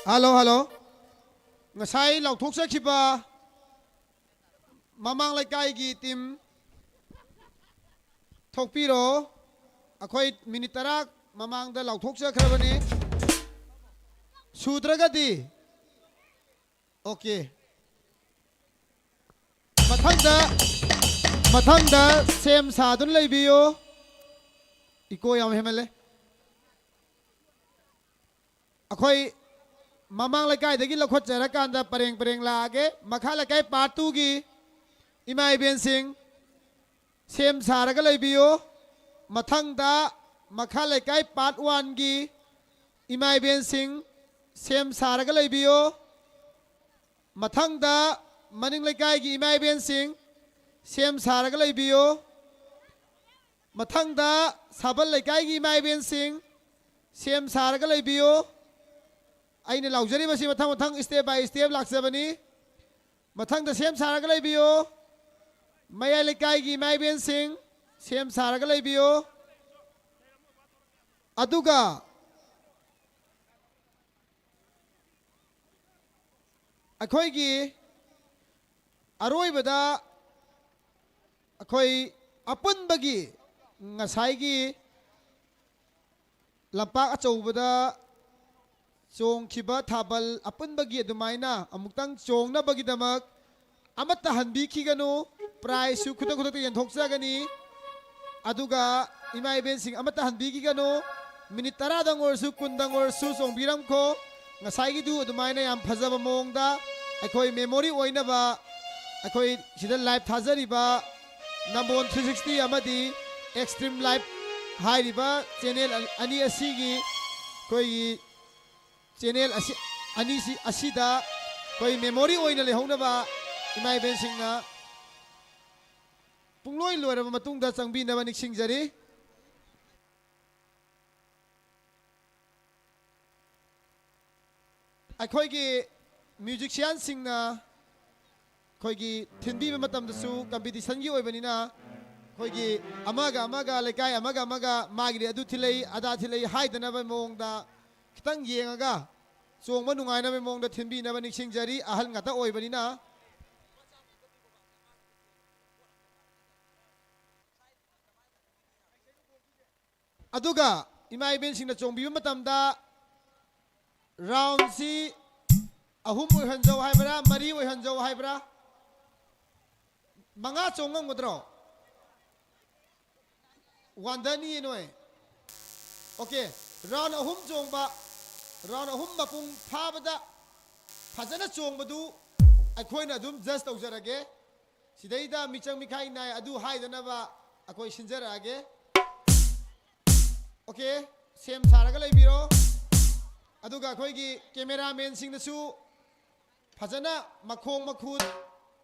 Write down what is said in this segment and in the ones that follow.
Hello hello ngasai lauthok sakhiba mamang laikai gi team thokpiro akhoi minute tarak mamang da lauthok sakhrabani sudragadi okay mathangda sem sadun leibiyo iko yam hemale akhoi mamang laikai dagi lakhot jarakanda pareng pareng laage makha laikai part 2 gi imai ben sing sem saraga leibiyo mathangda makha laikai part 1 gi imai ben sing sem saraga leibiyo mathangda maning laikai gi imai ben sing sem saraga leibiyo mathangda sabal laikai gi imai ben sing sem saraga leibiyo aine laujari basi mathang mathang step by step laksabani mathang da sem saraga leibiyo mayai laikai gi mai ben sing sem saraga leibiyo aduga akhoi gi aroi bada akhoi apun bagi ngasai gi lampak achobada chong khiba thabal apun bagi adumaina amuktang chong na bagi damak amata hanbi khiganu price su khutang khutang yen thokjagani aduga imai ben sing amata hanbi khiganu minute 10 dang or su kun dang or su song biram ko ngasai gi du adumaina yam phajaba mongda akhoi memory oina ba akhoi sida live thajari ba nambon 360 amadi extreme live hairiba channel ani asigi koi channel ani si asida koi memory oina le hona ba imai ben singna pungloi loiraba matungda changbi na ba niksingjari akhoi gi musician singna khoi gi thinbi ba matam da su competition gi oibanina khoi gi amaga lekai amaga magi adu thilei ada thilei haidana ba mongda kitang yengaga chongba nungaina ba mongda thinbi na ba niksingjari ahal ngata oibanina aduga imai ben singna chongbi matamda round si ahum oi hanjau haibra mari oi hanjau haibra manga chongam godro wandani noi okay round ahum chongba round ahum mapung phabada phajana chongbadu akhoi adum just tawjarage sidaida michang mikhai nai adu haidana ba akhoi sinjarage okay sem saraga leibiro aduga akhoi gi cameraman sing nasu phajana makhong makhut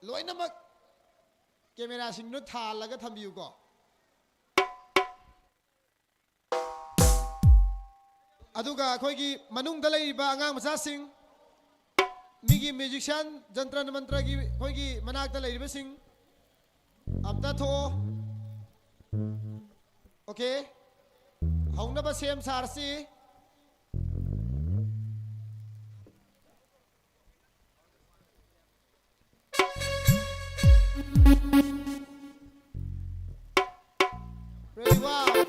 loinamak camera sing nu thalaga thambiu ko aduga akhoi gi manung da leiba angang macha sing migi musician jantra mantra gi akhoi gi manak da leiba sing amta tho okay hauna ba sem sarsi ready wow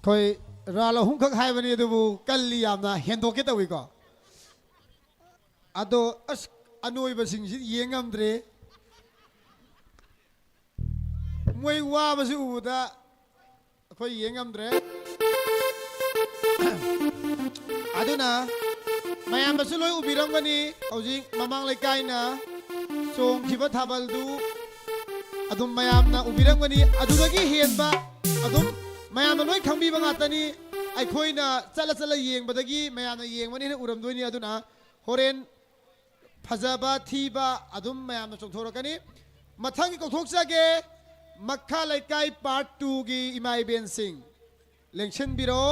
คอยราเราหุ้งคักไฮวันนี้ดูกัลลียามนะเห็นตัวเกตวิก็อะดูอนุยบสิ่งที่ยังงามเดรมวยว่าบสิอุดะคอยยังงามเดรอะดูนะ mayam basuloi ubiram gani hojik mamang lekai na chong khiba thabal du adum mayam na ubiram gani adugagi henba adum mayam loi khangbi banga tani ai khoina chala yeng badagi mayam na yeng mani uram doini aduna horen phajaba thiba adum mayam na chongthorokani mathang ki kokthokjage makha lekai part 2 gi imai ben sing lengchen biro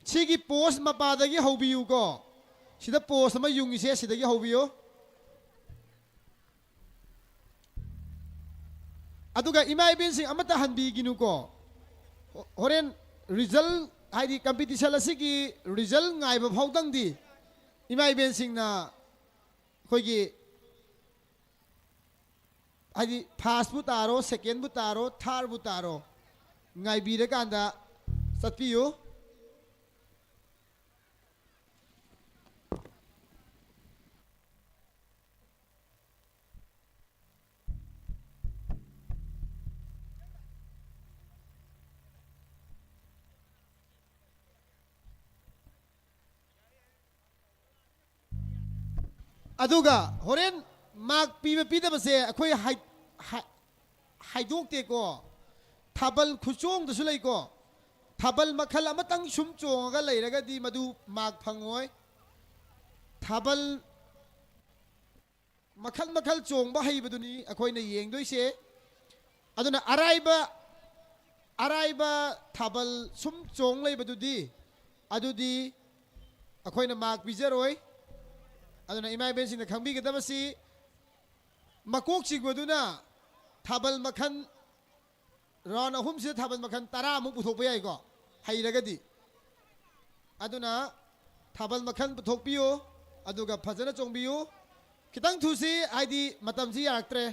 chigi post mapadagi hobiu ko sida post ma yung ise sidagi hobiu aduga imai ben sing amata hanbi ginu ko horen result haidi competition asigi result ngai ba phaudang di imai ben sing na khoigi haidi first bu taro second bu taro third bu taro ngai bi de kanda satpiu aduga horen mark pida base akhoi haidok te ko thabal khuchong da sulai ko thabal makhal amatang sum chong ga leiraga di madu mark phangoi thabal makhal chong ba hai baduni akhoi na yeng doi se aduna araiba thabal sum chong lei badudi adudi akhoi na mark bijaroi aduna imai ben sing na khangbi ga damasi makok chigwaduna thabal makhan ron ahum se thabal makhan tara mu puthok yai ko hairagadi aduna thabal makhan puthok piyo aduga phajana chongbiyo kitang thusi aidi matam ji yaktre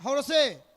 Horose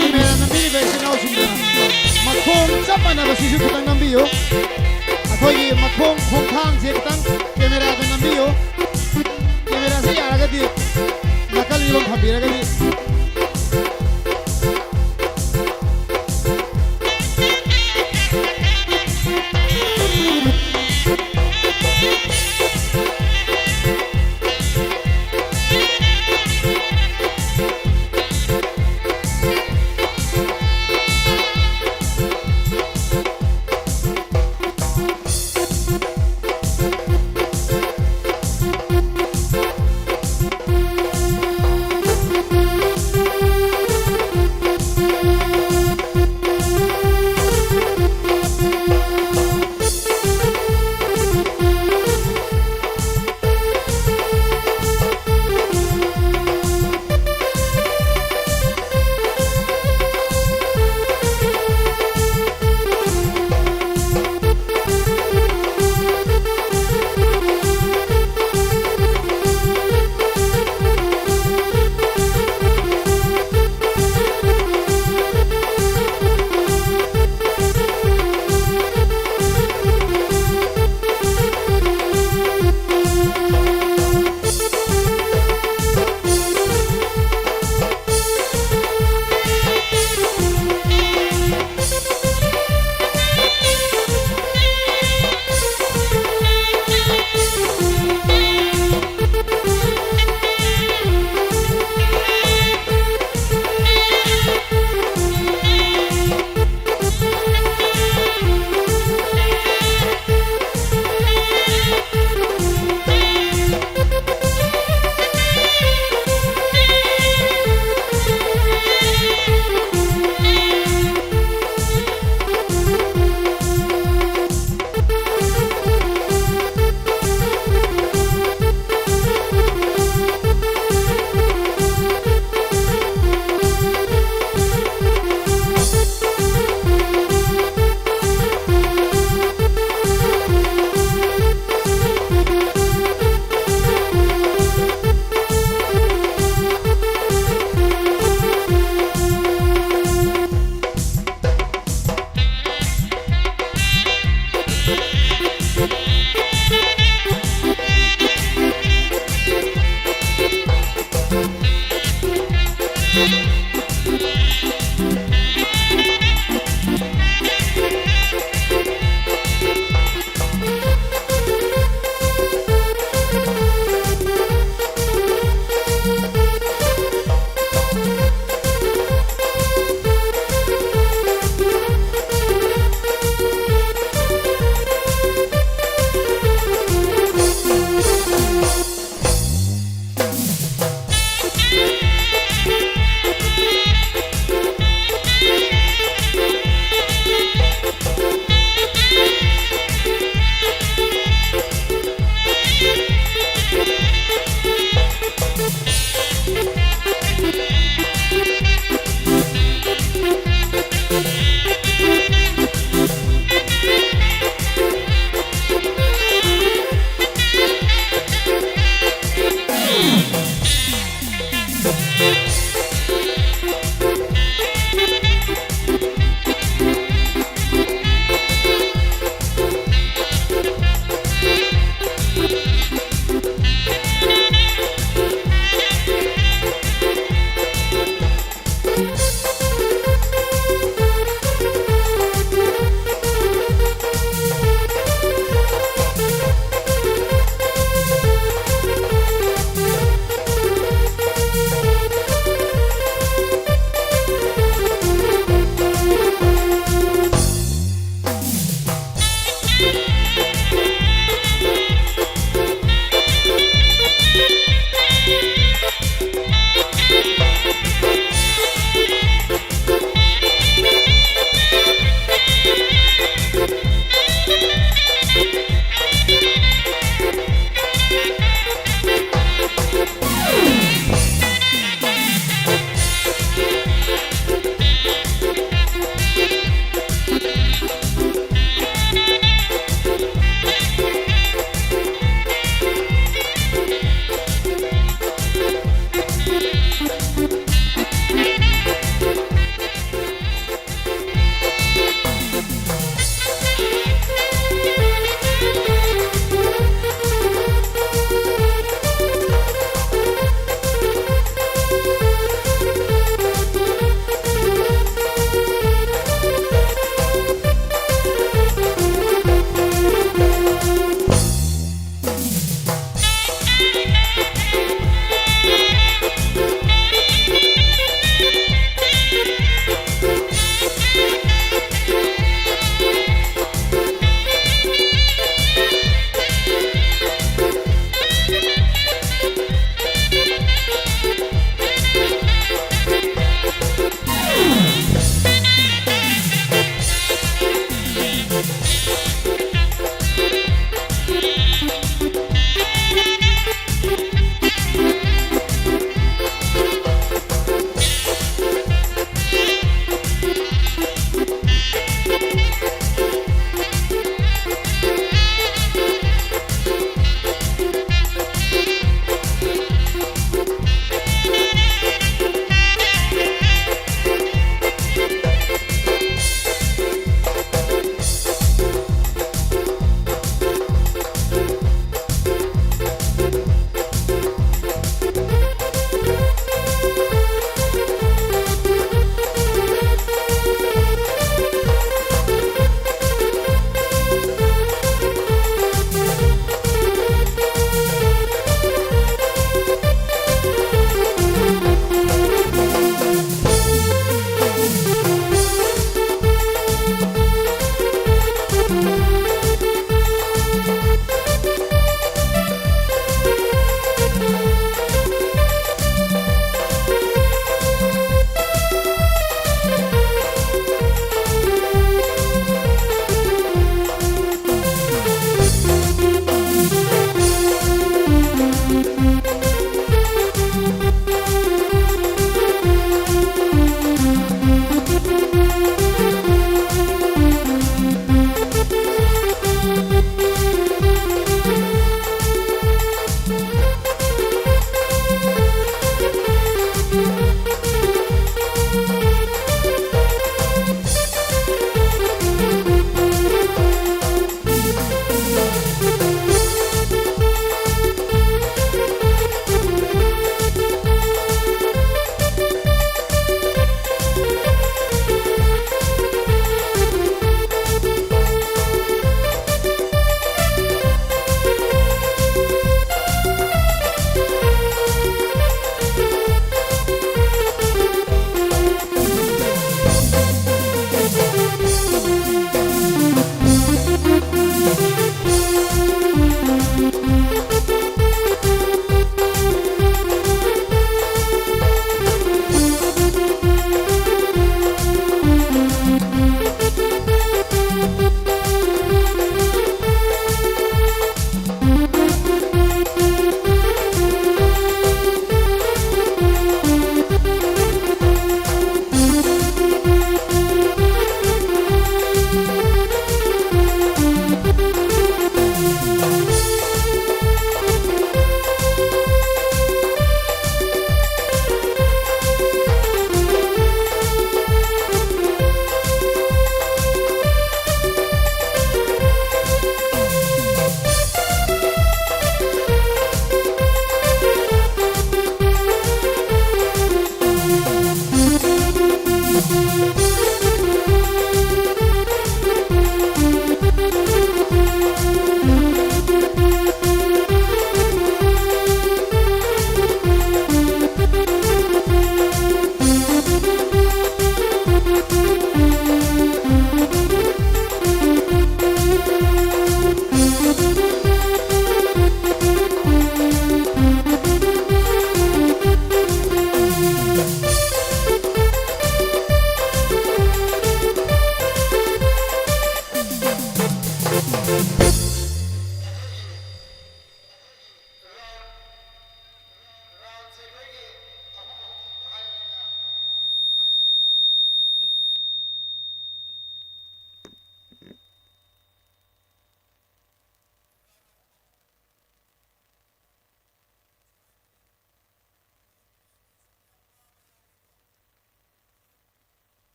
camera ꯅꯝꯕꯤꯔꯤꯕ ꯏꯆꯤꯟ ꯏꯅꯥꯎꯁꯤꯡꯅ ꯃꯈꯣꯡ ꯆꯞ ꯃꯥꯟꯅꯕꯁꯤꯁꯨ ꯈꯤꯇꯪ ꯅꯝꯕꯤꯌꯨ ꯑꯩꯈꯣꯏꯒꯤ ꯃꯈꯣꯡ ꯈꯣꯡꯊꯥꯡꯁꯦ ꯈꯤꯇꯪ ꯀꯦꯃꯦꯔꯥꯗ ꯅꯝꯕꯤꯌꯨ ꯀꯦꯃꯦꯔꯥꯁꯦ ꯌꯥꯔꯒꯗꯤ ꯅꯥꯀꯜ ꯌꯣꯝ ꯊꯝꯕꯤꯔꯒꯗꯤ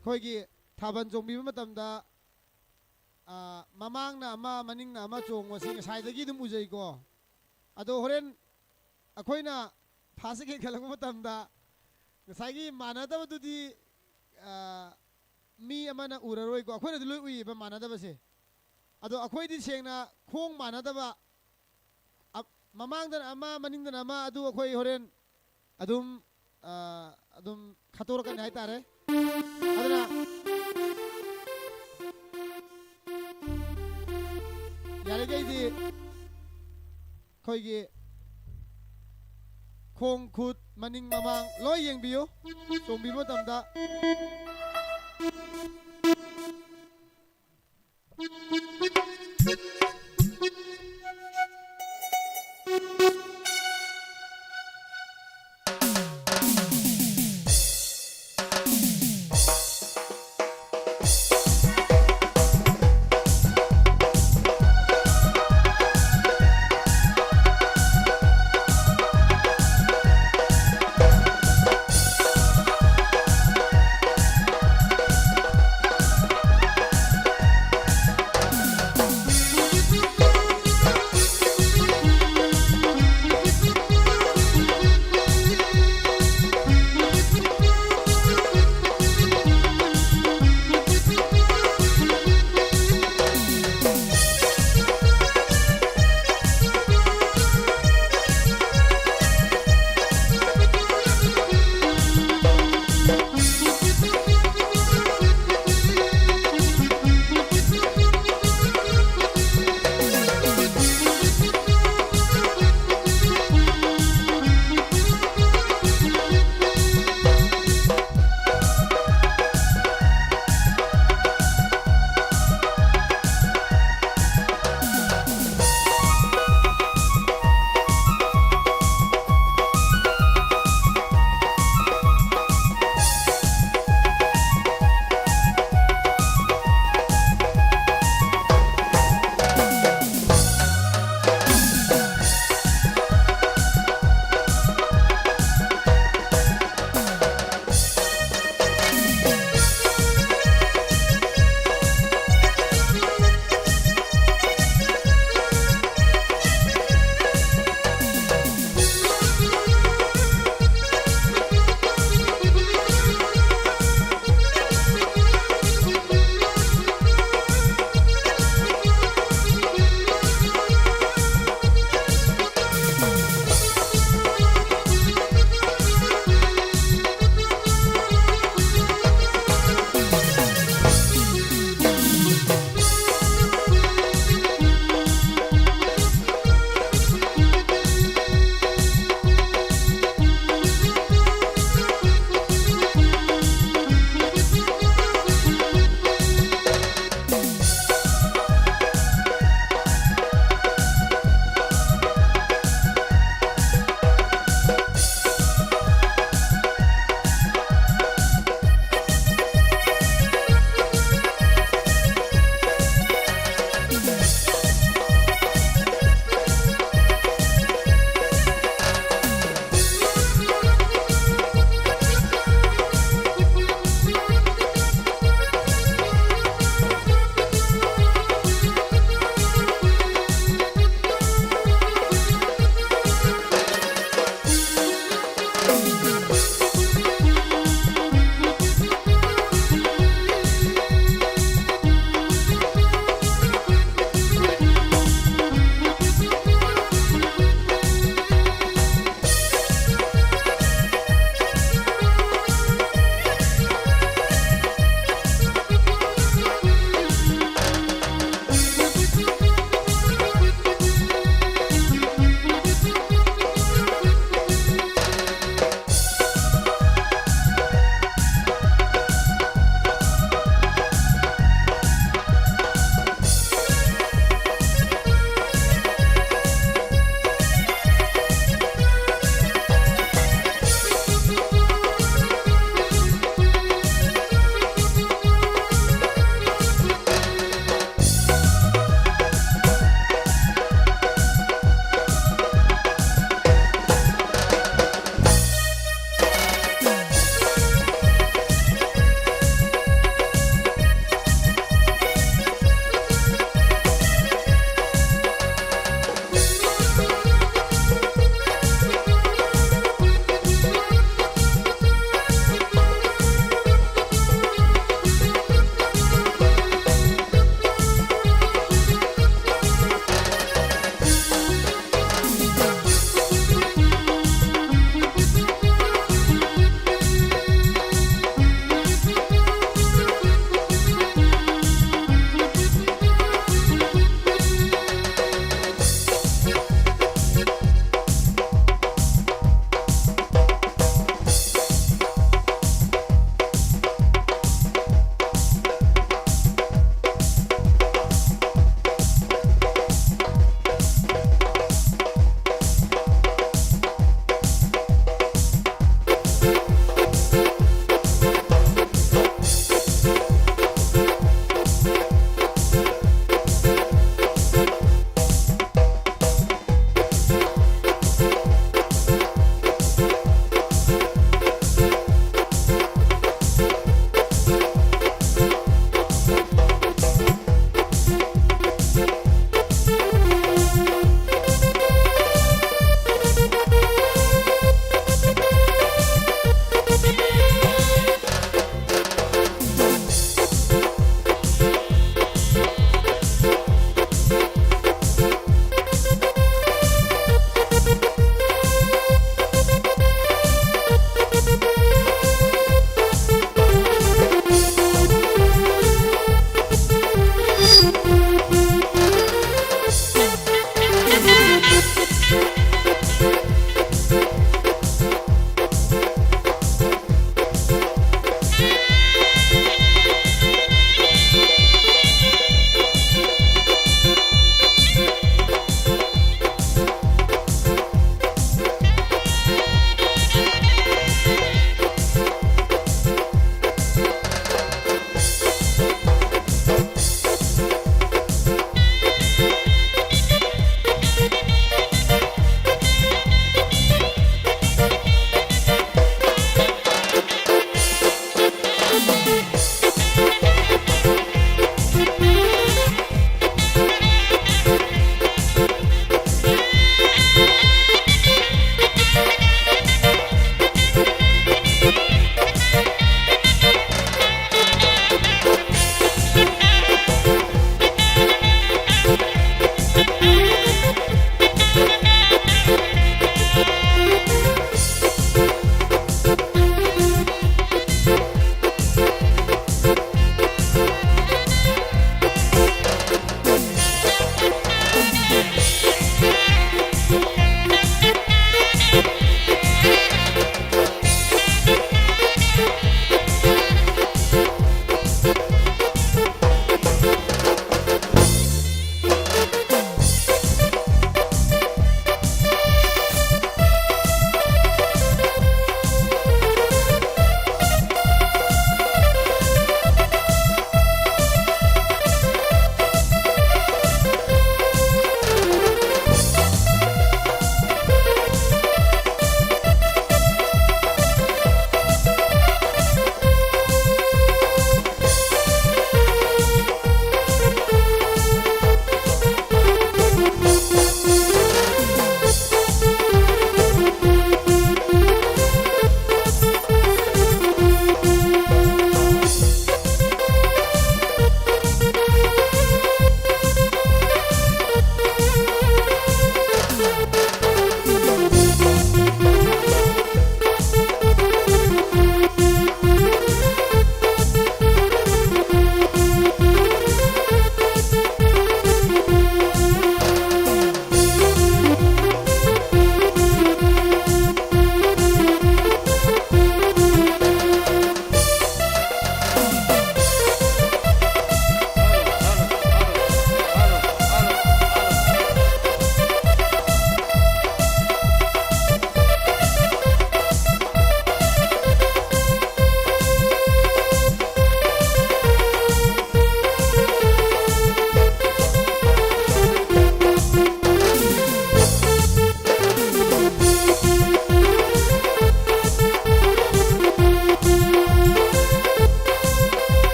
ꯑꯩꯈꯣꯏꯒꯤ ꯊꯥꯕꯜ ꯆꯣꯡꯕꯤꯕ ꯃꯇꯝꯗ ꯃꯃꯥꯡꯅ ꯑꯃ ꯃꯅꯤꯡꯅ ꯑꯃ ꯆꯣꯡꯕꯁꯤ ꯉꯁꯥꯏꯗꯒꯤ ꯑꯗꯨꯝ ꯎꯖꯩꯀꯣ ꯑꯗꯣ ꯍꯣꯔꯦꯟ ꯑꯩꯈꯣꯏꯅ ꯐꯥꯁ ꯁꯦꯀꯦꯟ ꯈꯜꯂꯛꯄ ꯃꯇꯝꯗ ꯉꯁꯥꯏꯒꯤ ꯃꯥꯟꯅꯗꯕꯗꯨꯗꯤ ꯃꯤ ꯑꯃꯅ ꯎꯔꯔꯣꯏꯀꯣ ꯑꯩꯈꯣꯏꯅꯗꯤ ꯂꯣꯏ ꯎꯏꯌꯦꯕ ꯃꯥꯟꯅꯗꯕꯁꯦ ꯑꯗꯣ ꯑꯩꯈꯣꯏꯗꯤ ꯁꯦꯡꯅ ꯈꯣꯡ ꯃꯥꯟꯅꯗꯕ ꯃꯃꯥꯡꯗꯅ ꯑꯃ ꯃꯅꯤꯡꯗꯅ ꯑꯃ ꯑꯗꯨ ꯑꯩꯈꯣꯏ ꯍꯣꯔꯦꯟ ꯑꯗꯨꯝ ꯈꯠꯇꯣꯔꯛꯀꯅꯤ ꯍꯥꯏꯇꯥꯔꯦ ꯑꯗꯨꯅ ꯌꯥꯔꯤꯈꯩꯗꯤ ꯑꯩꯈꯣꯏꯒꯤ ꯈꯣꯡ ꯈꯨꯠ ꯃꯅꯤꯡ ꯃꯃꯥꯡ ꯂꯣꯏ ꯌꯦꯡꯕꯤꯌꯨ ꯆꯣꯡꯕꯤꯕ ꯃꯇꯝꯗ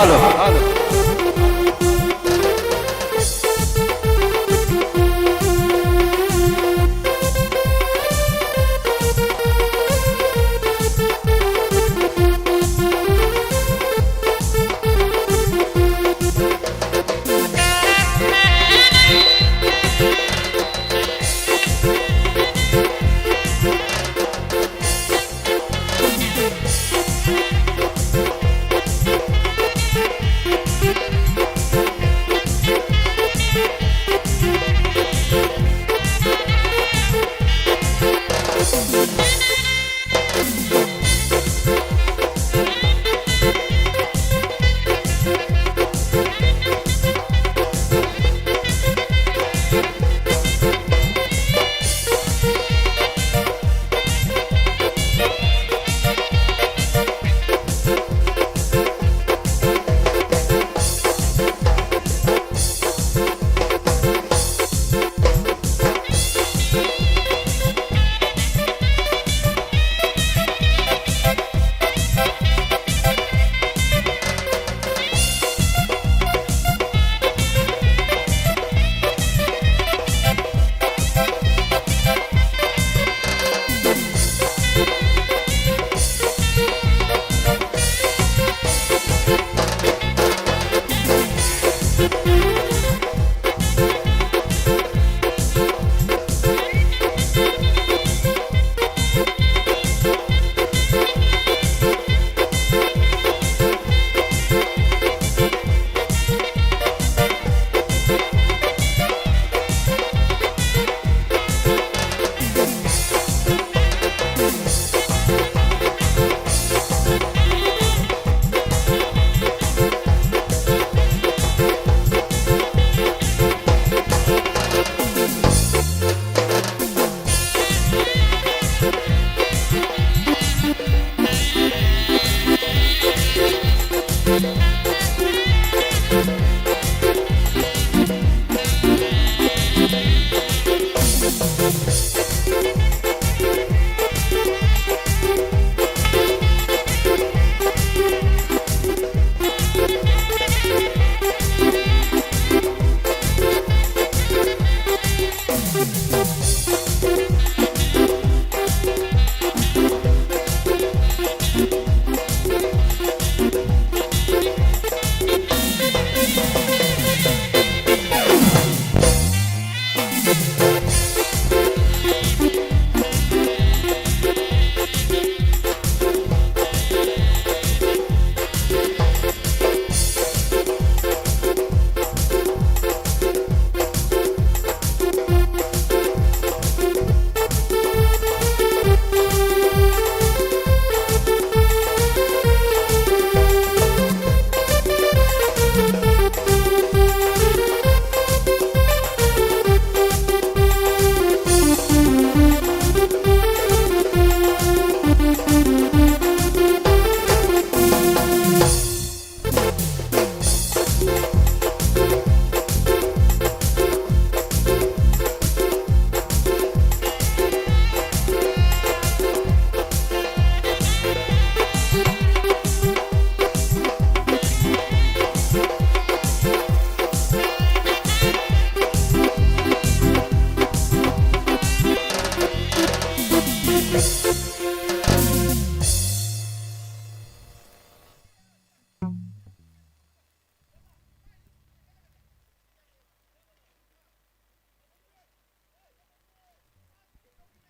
हेलो हेलो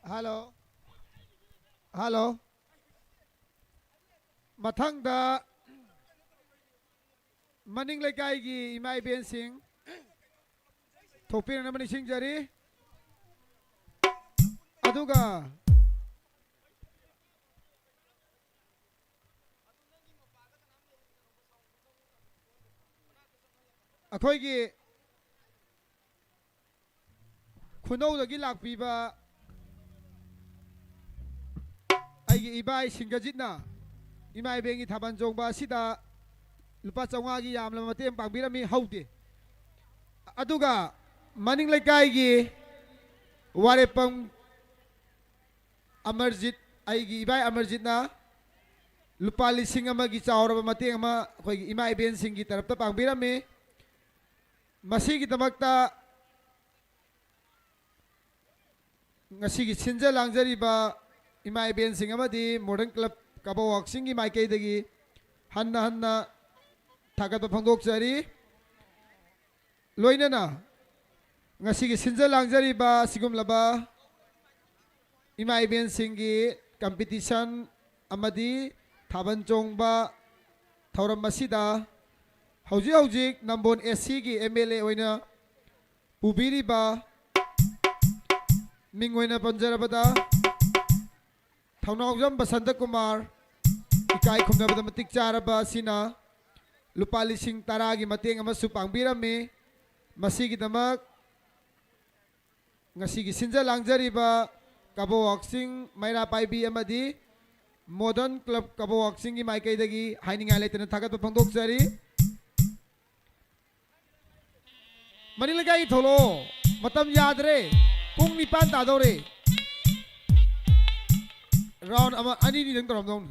हेलो हेलो मथंगदा मनिंग लेकाई इमा इबेन सिंह थोपीनबनी सिंगजरी अदुगा अखोइगी खुनौदगी लाक्पीबा आइगी इबाई सिंगजितना इमा इबेंगी थाबन जोंबा सिदा लुपा चौंगागी यामला मतेम पांगबिरमी हौदे अदुगा मनिंग लेकाईगी वारेपंग Amarjeet आइगी इबाई अमरजीतना lupa lising amagi chauraba mateng ama khoi ima iben singi tarapta pangbirame masigi damakta ngasigi sinja langjariba ima iben sing amadi modern club kabawak singi maikei dagi hanna thagat phangdok jari loinana ngasigi sinja langjariba sigumlaba ima iben singi competition amadi thaban chongba thauram masida hojik nambon SC gi MLA oina pubiriba ming oina panjarabada thaunaujam basanta kumar ikai khumnabada matik charaba sina lupa lising taragi mateng amasu pangbirame masigi damak ngasigi sinja langjariba kabawak sing maira paibi amadi modern club kabawak sing gi maikai dagi haininga letena thagat phangdok jari manilagai tholo matam yadre pung nipan tadore round ama ani ni dang torom dong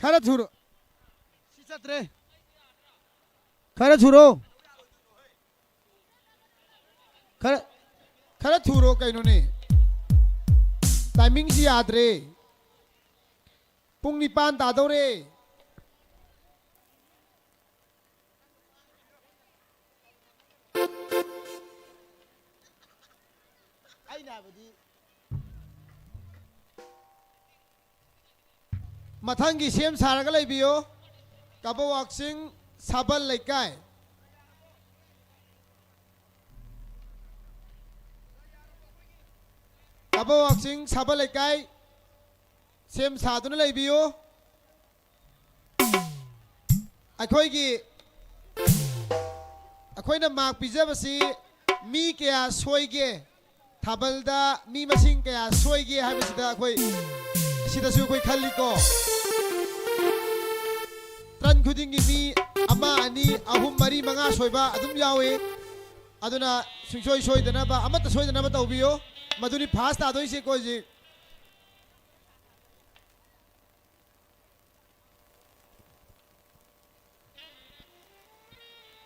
khara thuro si chatre khara thuro khara thuro kaino ne timing si yadre pung nipan tadore matangi sem saraga laibiyo kabawak sing sabal laikai kabawak sing sabal laikai sem saduna laibiyo akoina mak pijabasi mi kaya soige thabalda mi masing kaya soige habisida akoi sidasu akoi khalliko tran khudingi mi ama ani ahum mari manga soiba adum yawe aduna sungsoi soidana ba amata soidana ba tawbiyo maduni fast adoi se koji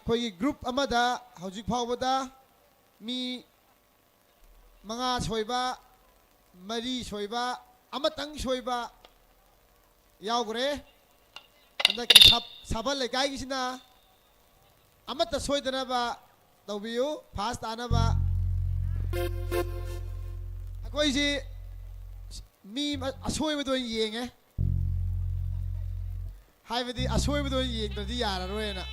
koi group amada hojik phawbada mi manga soiba mari soiba amatang soiba yaugre anda ki sabal lekai gisina amata soidana ba tawbiyo fast ana ba akoi si mi asoi ba do yenge haibadi asoi ba do yeng tadi yara roena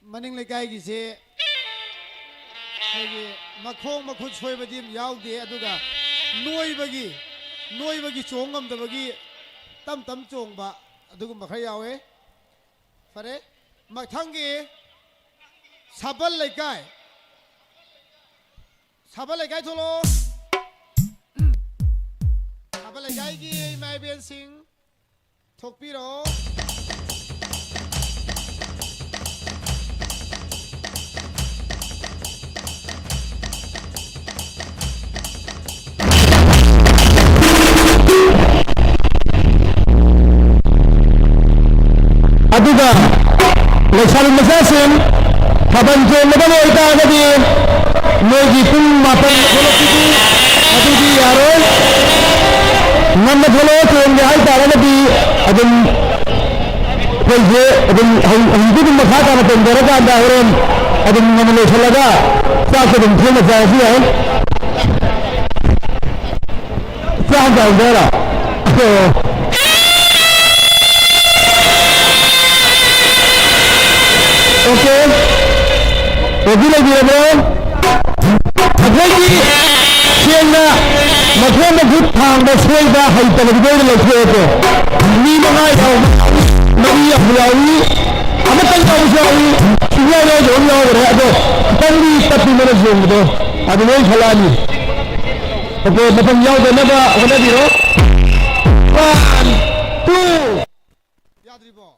मनिंग लेकाई की से मखोंग मखुद सोयबदी यावदे अदुगा नोइबगी चोंगमदबगी तम तम चोंगबा अदुगुम खर यावे फरे मथंगी साबल लेकाई थोलो साबल लेकाई की माइबेन सिंह थोकपीरो अदुगा लेसालिन मसासिन थाबन जोनबा लोइतागदी मोगी पुंग मापन थोलकिदी अदुगी यारो नन्न थोलो चोंगे हाय तारगदी अदुम कोइजे अदुम हिंदुगुम मखा ताना पेंदरगा अंदा होरन अदुम नमले छलगा साकदुम थेना जासी है trang trọng thế là ok tôi biết là gì rồi thế thì chuyện là mà không có phút thang để xoay ra hay tao đi về là chuyện đó ni mà ngay đâu mà đi học rồi ama tăng cao rồi chúng ta nói chuyện nhau rồi đó tăng đi tập đi mình dùng đó ಅದು ಏನು ಫಲ ನೀ okay ಮತ್ತೆ ಯಾವ ಜನದ ಹೊರದಿರೋ 1 2 ಯಾದ್ರಿ ಬಾ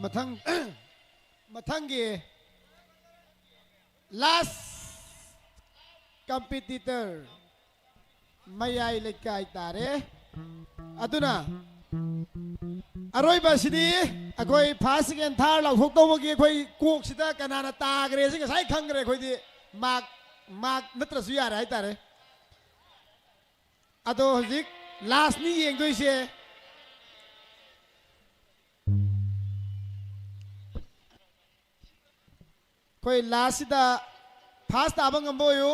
मथंग मथंगी last competitor mayai lekai tare aduna aroi basidi akoi first second third lau thok tawagi akoi kok sida kanana tagre singa sai khangre khoi di mark natra su yara hai tare ado hojik last ni yeng doi se koi last da first abang amboyo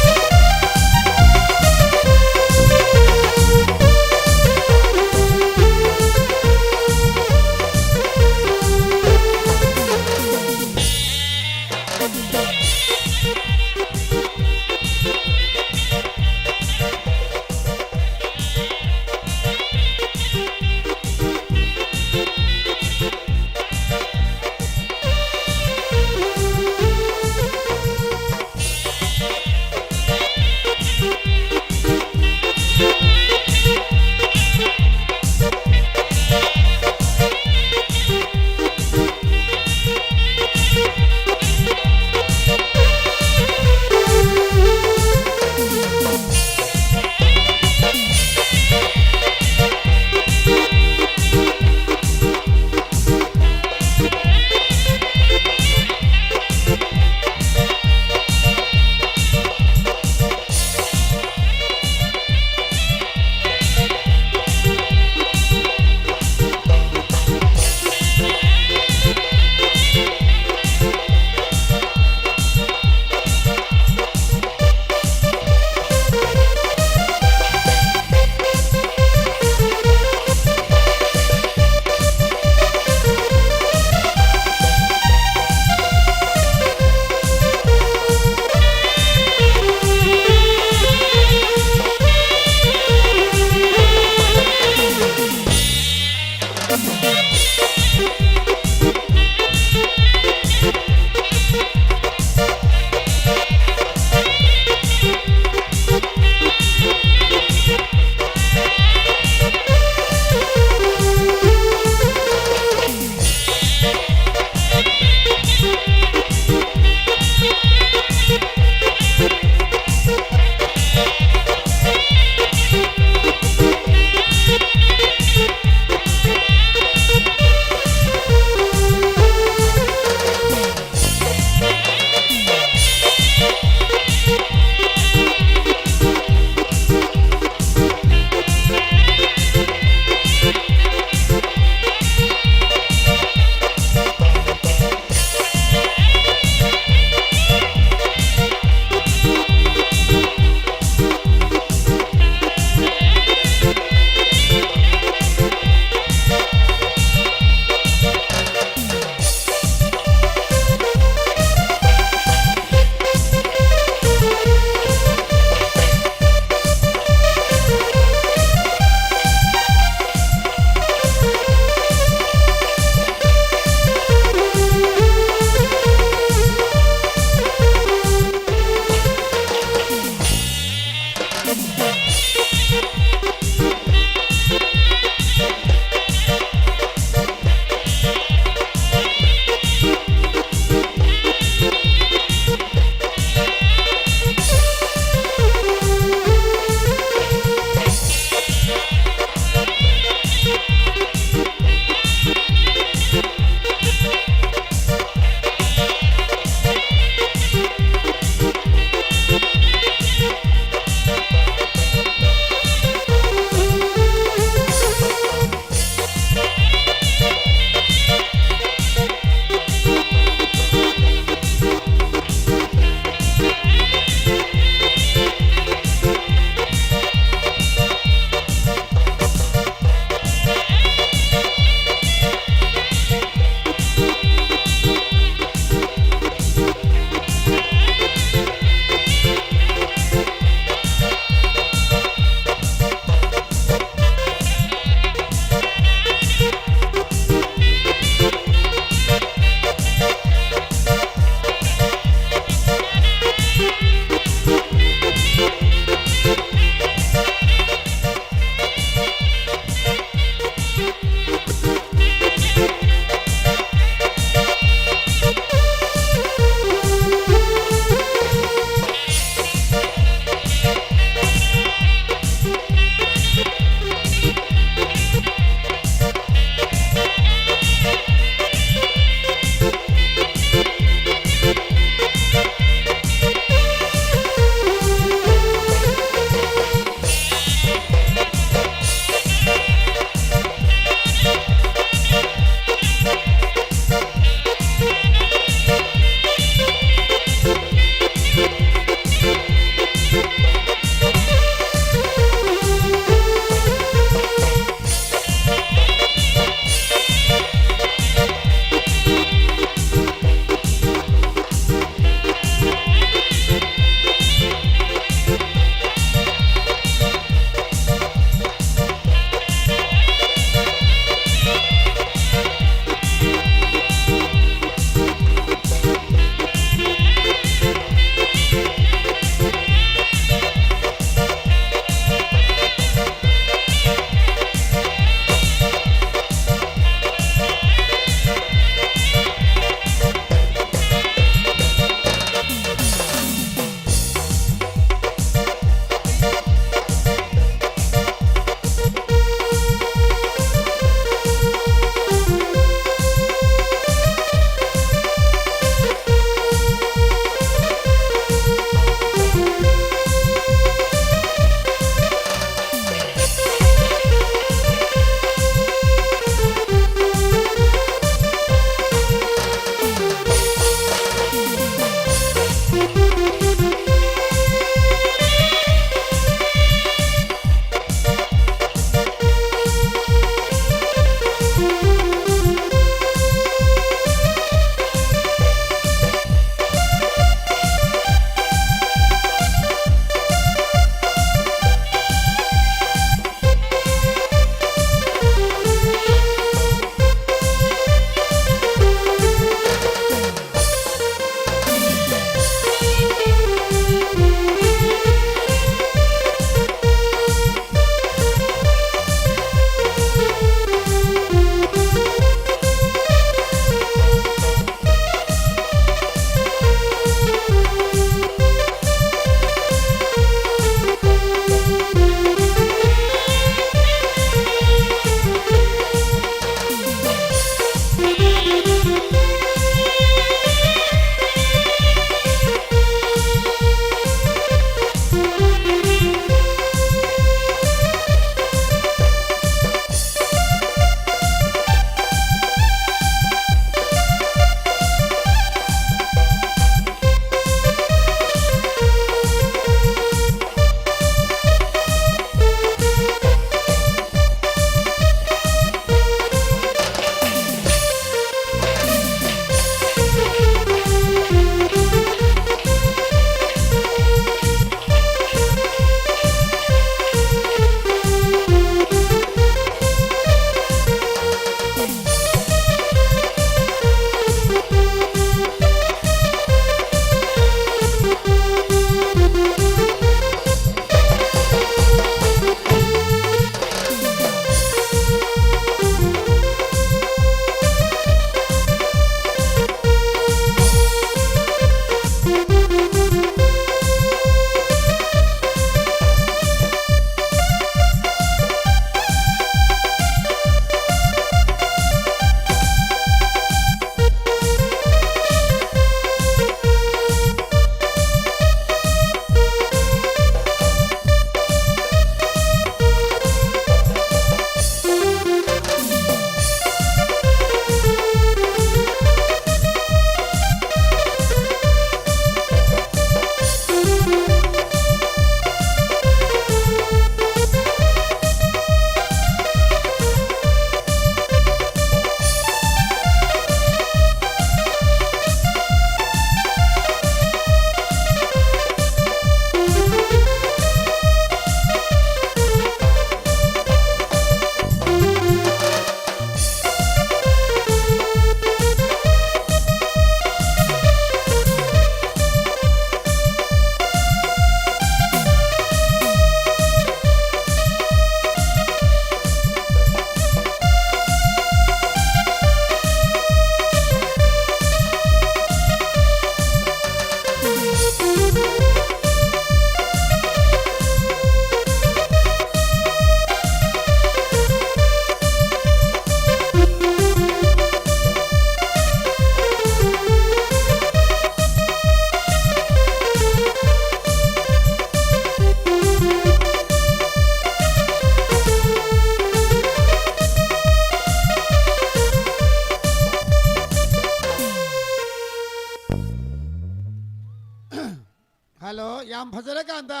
याम फजर कांदा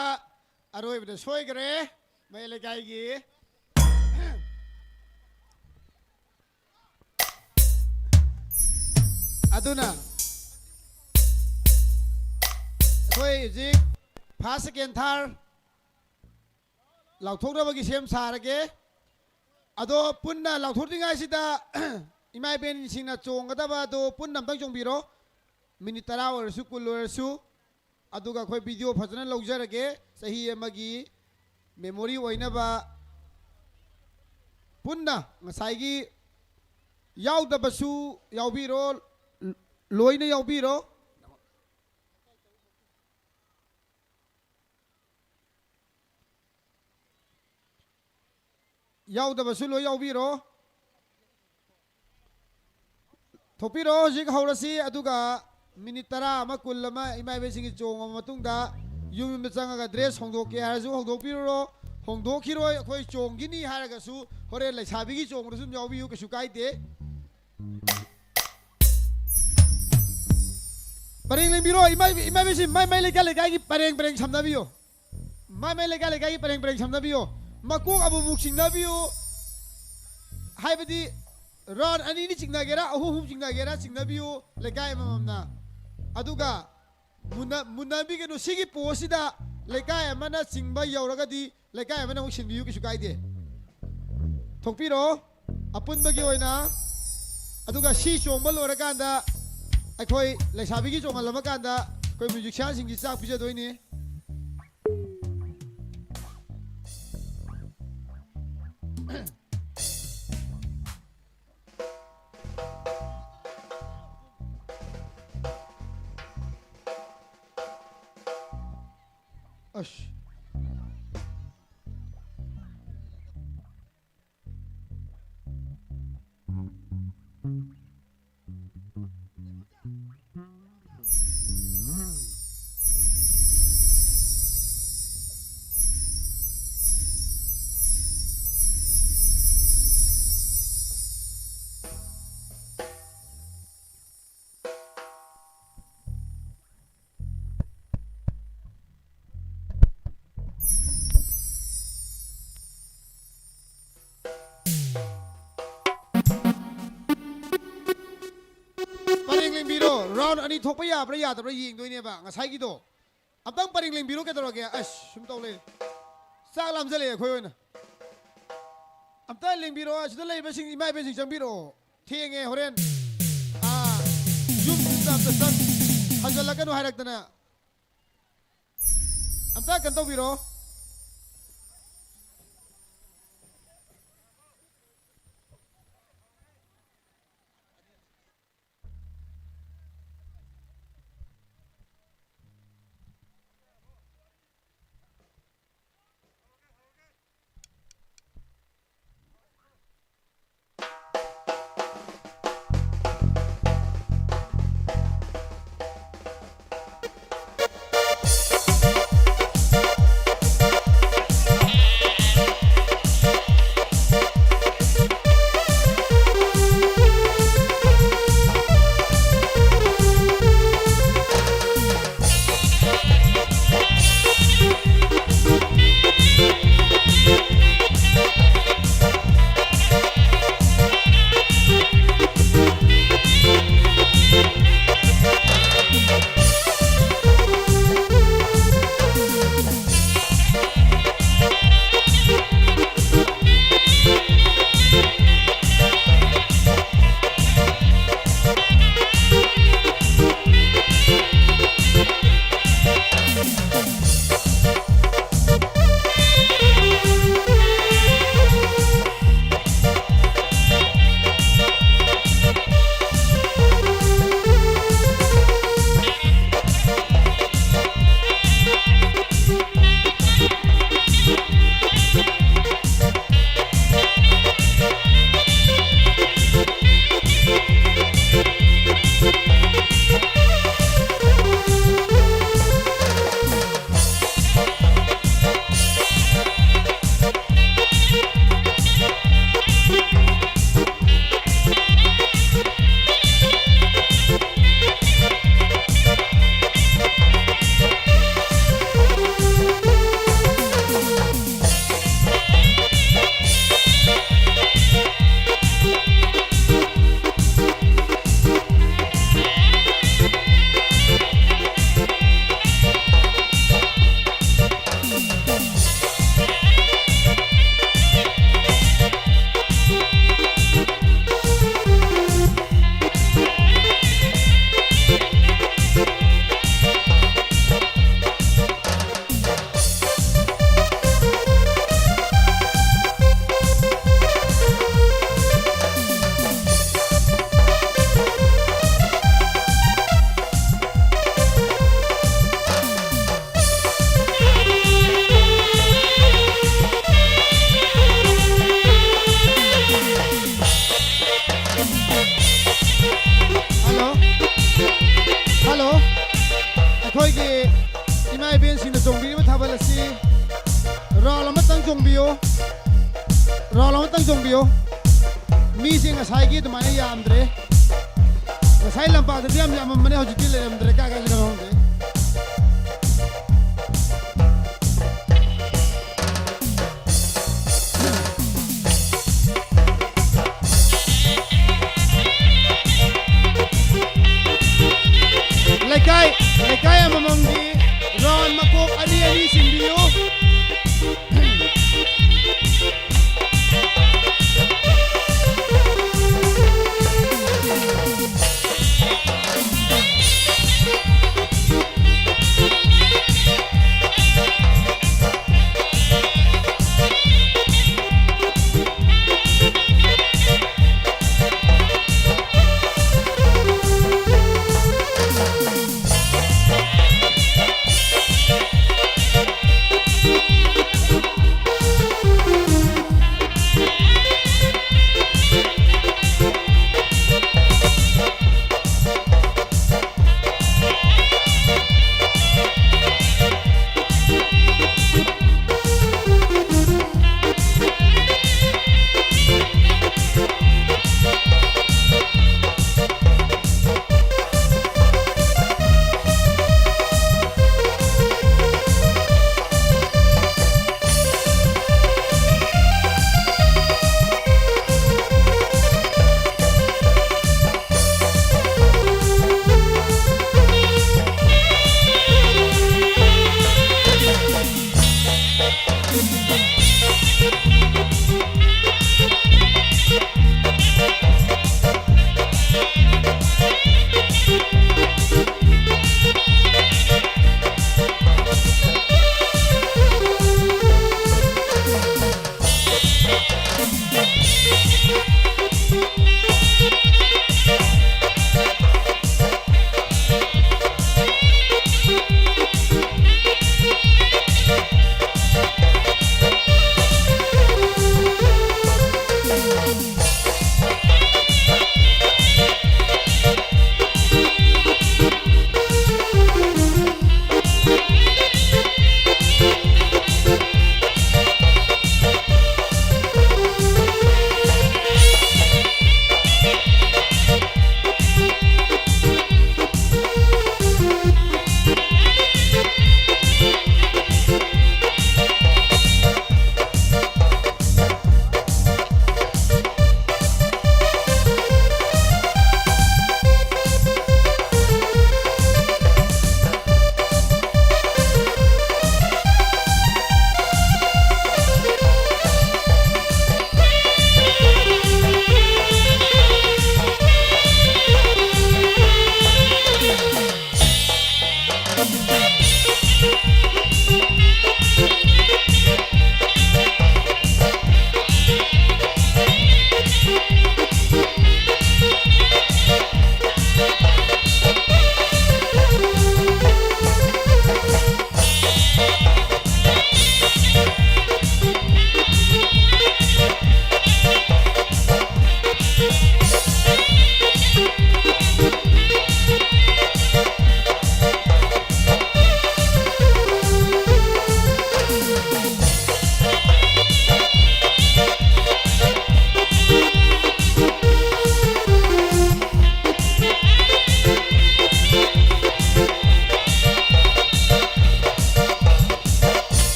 अरोय बदे सोय करे मैं लेकाईगी अदुना कोई जी fast second Thar लाउथोक्नबगी सेम सारगे अदो पुन्ना लाउथोक्निंगाइसिदा EMI बेन सिंगना चोंगदबा दो पुन्ना अमतंग चोंबिरो मिनिट 10 ओरसु कुल ओरसु अदुगा कोई वीडियो फजना लौजरगे सही अमगी मेमोरी ओइनबा पुन्ना ngसाइगी याउदबसु याउबिरो लोइना याउबिरो याउदबसु लोइ याउबिरो थोपिरो जिक हौरसी अदुगा मिनिट 10 अमा कुल अमा इमाइबेसिंग चोंग मतुंगदा युम चंगा ड्रेस होंदोके हारसु होंदोपिरो होंदोखिरोय अखोय चोंगिनी हारगसु होरे लैसाबिगी चोंगरसु याउबियु कछु काइदे परेंग लेंबिरो इमाइबेसिंग माइ लेकाई परेंग समदाबियो माइ लेकाई परेंग समदाबियो मकोक अबुमुक सिंगदाबियो हाइबदी रन अनिनी चिंगनागेरा अहुम चिंगनागेरा चिंगनाबियो लेकाई ममना अदुगा मुनाबी के नुसिगी पोसिदा लेकाई अमना चिंगबा यौरगदी लेकाई अमना मुक सिंबियु किसु काइदे थोकपिरो अपुनबगी ओइना अदुगा सी चोंबा लोरकांदा अखोई लेसाबिगी चोंगलमा कांदा कोई म्यूजिशियन सिंगी चाक पिजदोइनी अश राउंड अनि थोपा याब्रा यादब्रा येंदोइनेबा ngसाइगिदो अबतंग परिंग लेंबिरो केदरोगे अश सुम तौले चाक लामजले अखोय ओइना अबता लेंबिरो असिदा लेबसिंग इमाय बेसिंग चंबिरो थेंगे होरेन युम सिस्टम सन हजलकनो हायरक्तना अबता कंतोबिरो ꯆꯣꯡꯕꯤꯔꯤꯕ ꯊꯥꯕꯜ ꯑꯁꯤ ꯔꯥꯎꯟ ꯑꯃꯇꯪ ꯆꯣꯡꯕꯤꯌꯨ ꯔꯥꯎꯟ ꯑꯃꯇꯪ ꯆꯣꯡꯕꯤꯌꯨ ꯃꯤꯁꯦ ꯉꯁꯥꯏꯒꯤ ꯑꯗꯨꯃꯥꯏꯅ ꯌꯥꯝꯗ꯭ꯔꯦ ꯉꯁꯥꯏ ꯂꯝꯄꯥꯛꯇꯗꯤ ꯌꯥꯝ ꯌꯥꯝꯃꯝꯕꯅꯦ ꯍꯧꯖꯤꯛꯇꯤ ꯂꯩꯔꯝꯗ꯭ꯔꯦ ꯀꯥꯏ ꯆꯠꯈ꯭ꯔꯕꯅꯣ ꯈꯪꯗꯦ ꯂꯩꯀꯥꯏ ꯑꯃꯃꯝꯒꯤ ꯔꯥꯎꯟ ꯃꯀꯣꯛ ꯑꯅꯤ ꯑꯅꯤ ꯆꯤꯡꯕꯤꯌꯨ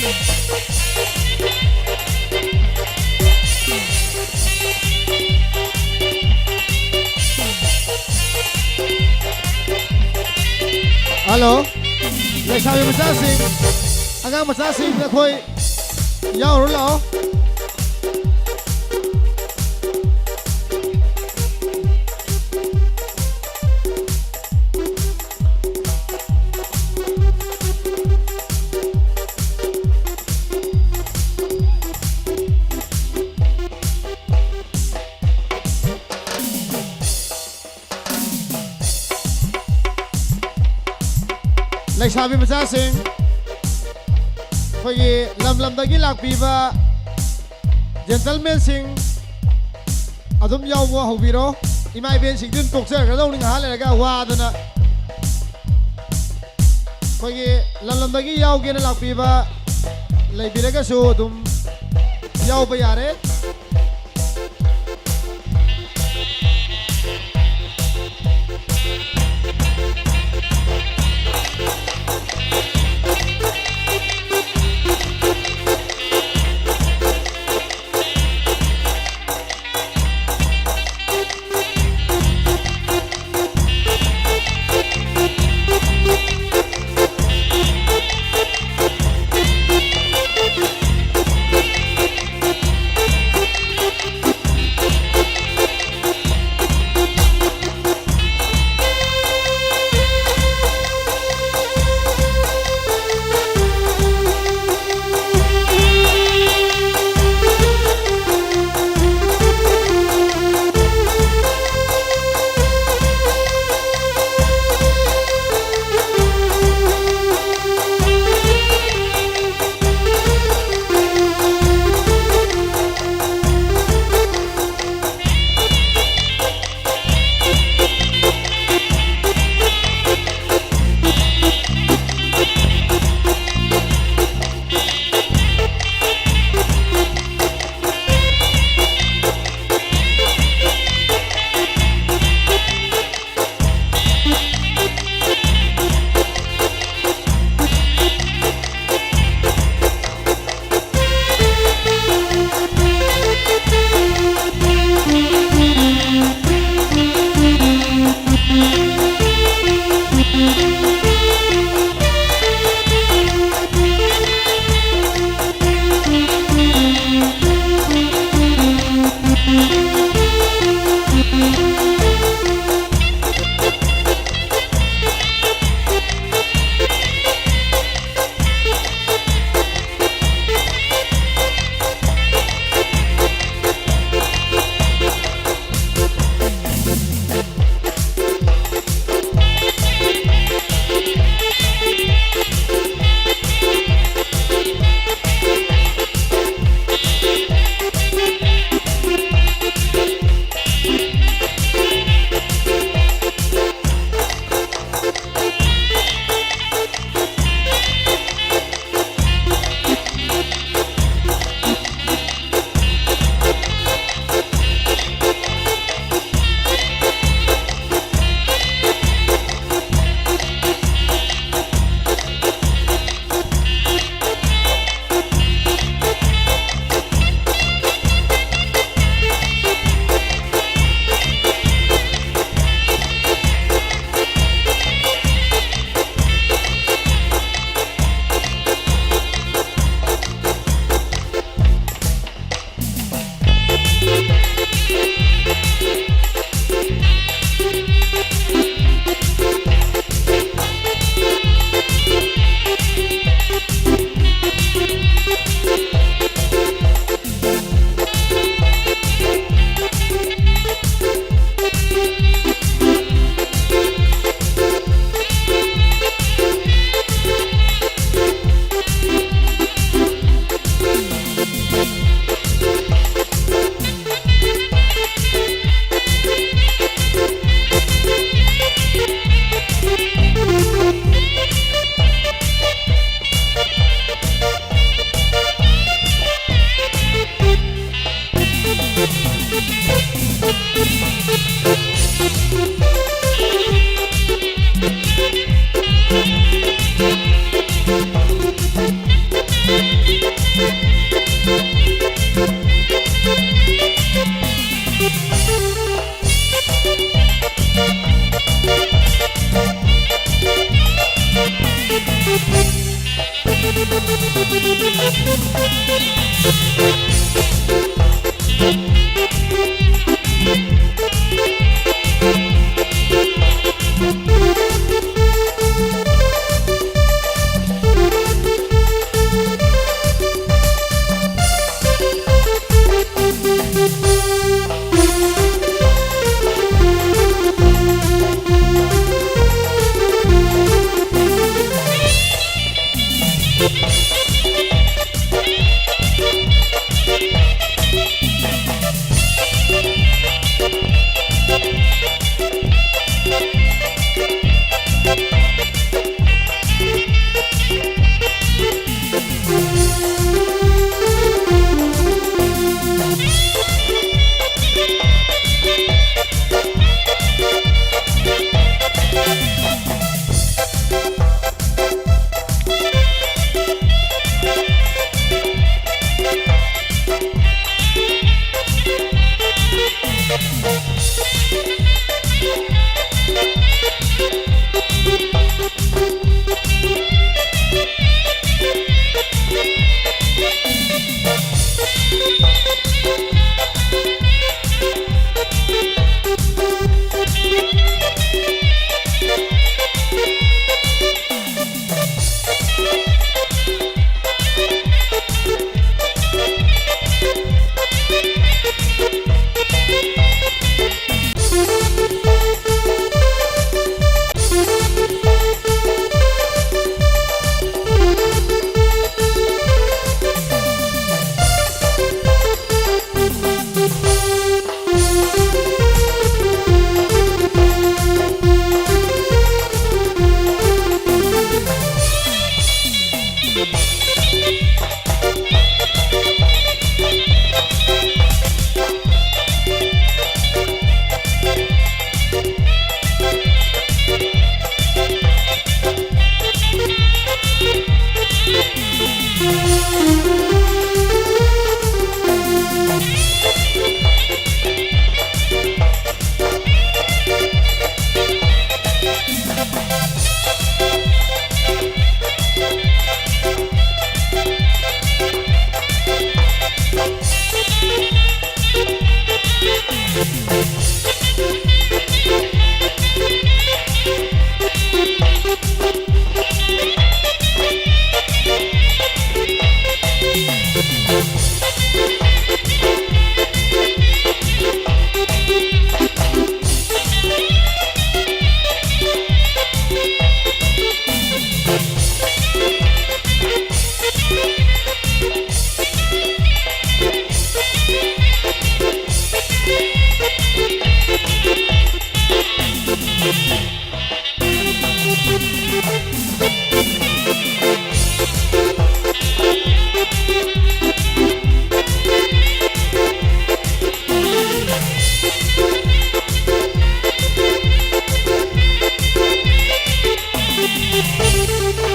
ฮัลโหลเลยชาวมาซาสิงอากามาซาสิงนะคุยยาวรู้เหรอเลยชาวมาซาสิงคุยลำตะกี้หลักปีบะเจนทัลเมนสิงอาดุมยาววัวหูบีโรอีไม่เป็นสิ่งที่ตกเสือกระต้องหนึ่งหาเลยก็ว่าตัวน่ะคุยลำตะกี้ยาวกินหลักปีบะเลยบีเรก็สู้ดุมยาวไปยาเร่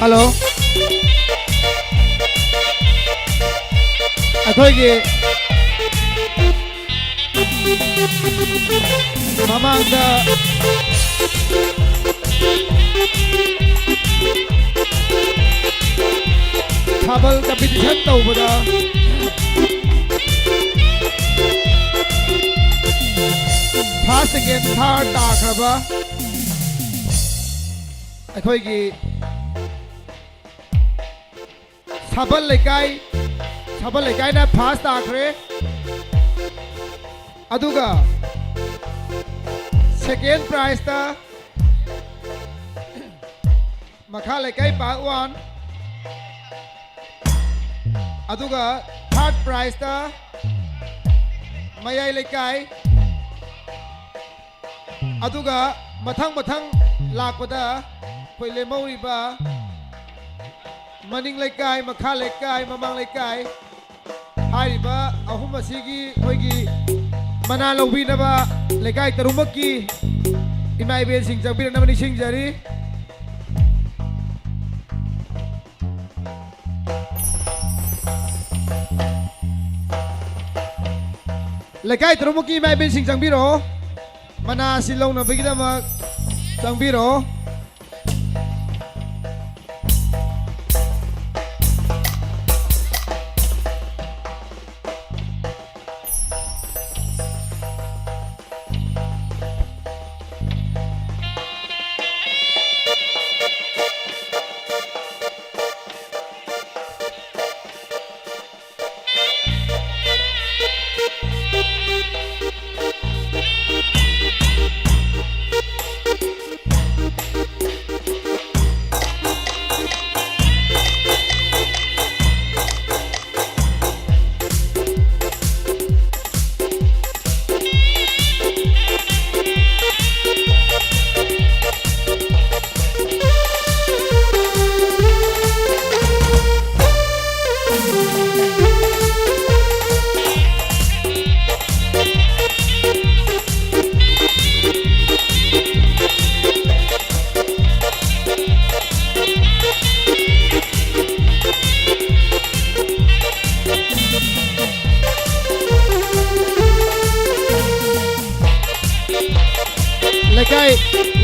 Hello. ꯑꯩꯈꯣꯏꯒꯤ ꯃꯃꯥꯡꯗ ꯊꯥꯕꯜ ꯀꯝꯄꯤꯇꯤꯁꯟ ꯇꯧꯕꯗ ꯐꯥꯔꯁ ꯁꯦꯀꯦꯟ ꯊꯥꯔꯠ ꯇꯥꯈ꯭ꯔꯕ ꯑꯩꯈꯣꯏꯒꯤ ꯁꯥꯕꯜ ꯂꯩꯀꯥꯏꯅ ꯐꯥꯔꯁ ꯇꯥꯈ꯭ꯔꯦ ꯑꯗꯨꯒ ꯁꯦꯀꯦꯟ ꯄ꯭ꯔꯥꯏꯖꯇ ꯃꯈꯥ ꯂꯩꯀꯥꯏ ꯄꯥꯔꯠ 1 ꯑꯗꯨꯒ ꯊꯥꯔꯠ ꯄ꯭ꯔꯥꯏꯖꯇ ꯃꯌꯥꯏ ꯂꯩꯀꯥꯏ ꯑꯗꯨꯒ ꯃꯊꯪ ꯂꯥꯛꯄꯗ ꯑꯩꯈꯣꯏ ꯂꯦꯝꯍꯧꯔꯤꯕ ꯃꯅꯤꯡ ꯂꯩꯀꯥꯏ ꯃꯈꯥ ꯂꯩꯀꯥꯏ ꯃꯃꯥꯡ ꯂꯩꯀꯥꯏ ꯍꯥꯏꯔꯤꯕ ꯑꯍꯨꯝ ꯑꯁꯤꯒꯤ ꯑꯩꯈꯣꯏꯒꯤ ꯃꯅꯥ ꯂꯧꯕꯤꯅꯕ ꯂꯩꯀꯥꯏ ꯇꯔꯨꯛꯃꯛꯀꯤ ꯏꯃꯥ ꯏꯕꯦꯜꯁꯤꯡ ꯆꯪꯕꯤꯔꯛꯅꯕ ꯅꯤꯡꯁꯤꯡꯖꯔꯤ lekai terumuki mai bin sing changbiro mana silong na bigidamak changbiro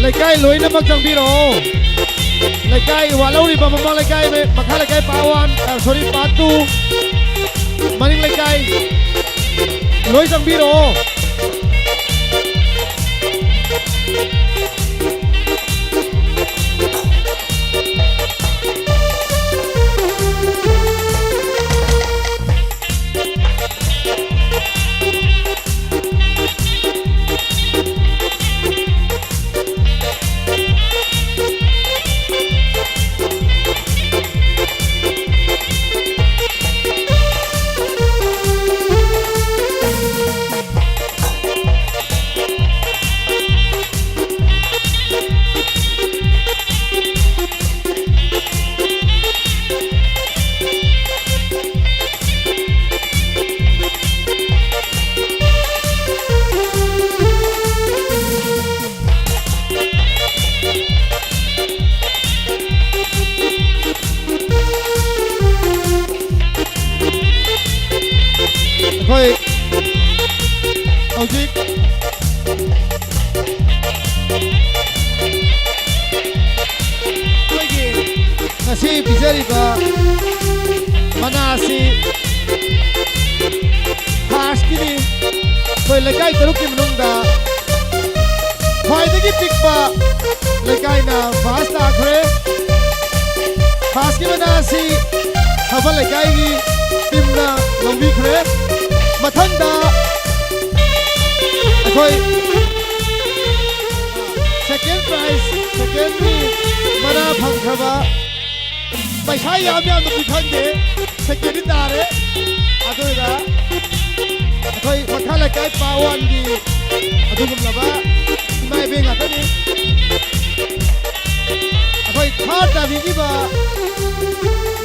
lekai loi na mag changbiro lekai walau ri mama lekai me makha lekai pawan sorry patu maning lekai loi changbiro Hojik ngasi bijariba manasi haskini koi lekai taruki manungda khwaidagi pikpa lekai na fasta khre haski manasi haba lekai gi timna lombi khre mathanda koi second prize secondary mana phangkhaba paisa yam yam bi khande second dare adoira koi makhala kai pawan gi adugum laba mai benga tani koi third da bi ba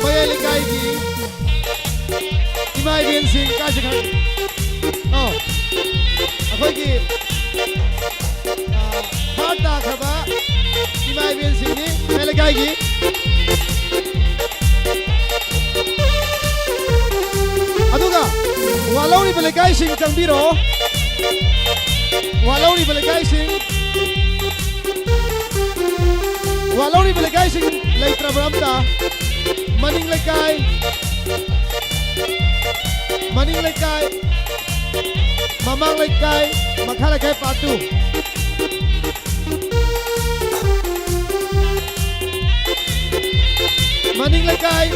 mayai kai gi imai ben sing ka jagha oh koi gi third da khaba imai ben sing ni mai kai gi aduga walauri belekai sing changbiro walauri belekai sing leitra bramta maning lekai mamang lekai makha lekai patu maning lekai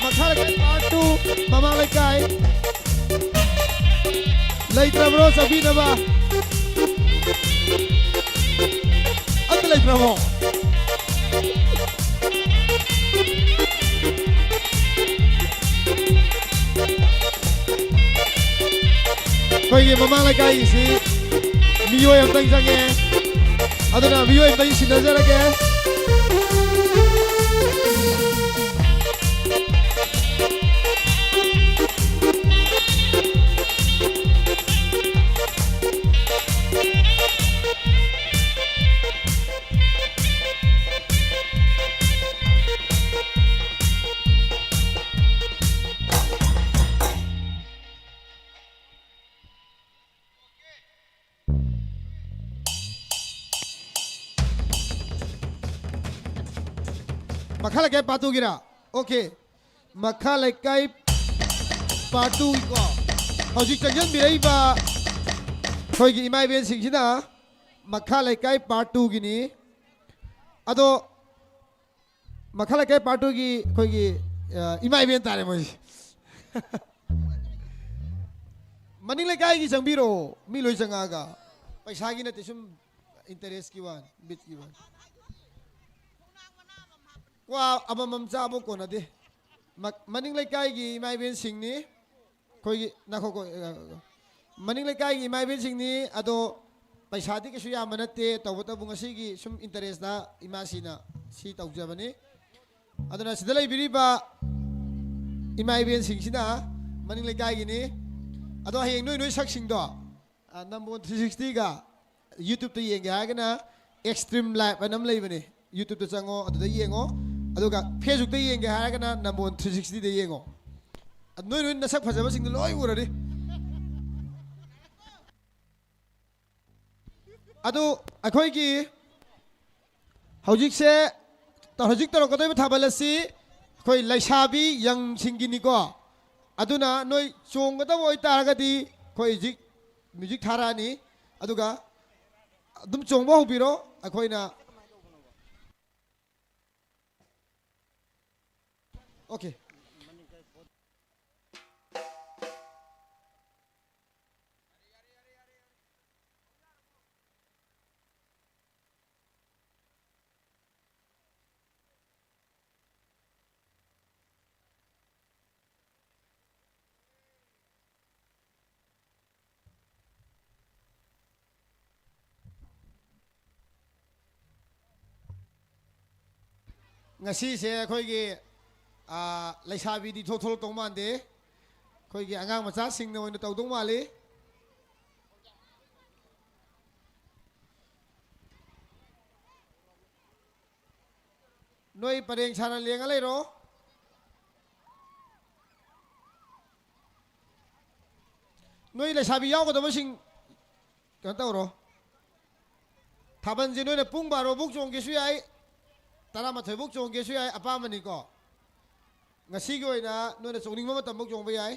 makha lekai patu mamang lekai leitra bro sabi na ba at leitra mo koi gi mamang lekai si miyo am tang jange aduna miyo am tang sinajara ke मखा लेके पातू गिरा ओके मखा लेके पातू को हौजिक चंजन बिरैबा खोइगी इमाई बेन सिंगसिना मखा लेके पातू गिनी अदो मखा लेके पातू की खोइगी इमाई बेन तारे मोई मनिंग लेके की चंगबिरो मी लोई चंगागा पैसा की नते सुम इंटरेस्ट की वन बिट की वन वा अब ममचा बो को नदे मनिंग लेके की इमाई बेन सिंगनी खोइगी नाखो को मनिंग लेके की इमाई बेन सिंगनी अदो पैसा दी के सुया मनते तब बुंगसी की सुम इंटरेस्ट दा इमासीना सी तौजबनी अदना सिदलाई बिरिबा इमाई बेन सिंगसिना मनिंग लेके की नी अदो हयेंग नोय नोय सक्सिंगदो नंबर 360 गा यूट्यूब ते येंगे हागना एक्सट्रीम लाइफ अनम लेबने यूट्यूब ते चंगो अदो येंगो अदुगा फेसबुक ते येंगे हागना नंबर 360 ते येंगो नोय नोय नसक फजबा सिंग लोय उरदि अदो अखोय की हौजिक से हौजिक तरो कदय थाबलसी अखोय लैसाबी यंग सिंगिनिको अदुना नोय चोंगदब ओय तारगदी खोय जिक म्यूजिक थारानी अदुगा अदुम चोंबो होबिरो अखोयना ओके ngasi se khoi gi laisabi di thol tong man de khoi gi angang macha sing na oina tawdong mali noi pareng chana lenga leiro noi laisabi yaw ko da sing kan tawro thaban je noi na pung baro buk chong ge su yai तारा मथोय book चोंगे सु याय अपामनी को ngasi gi oina noina chongning ma matam buk chong ba yai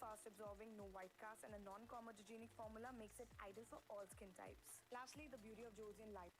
fast absorbing, no white cast, and a non-comedogenic formula makes it ideal for all skin types. Lastly, the beauty of Josian Light.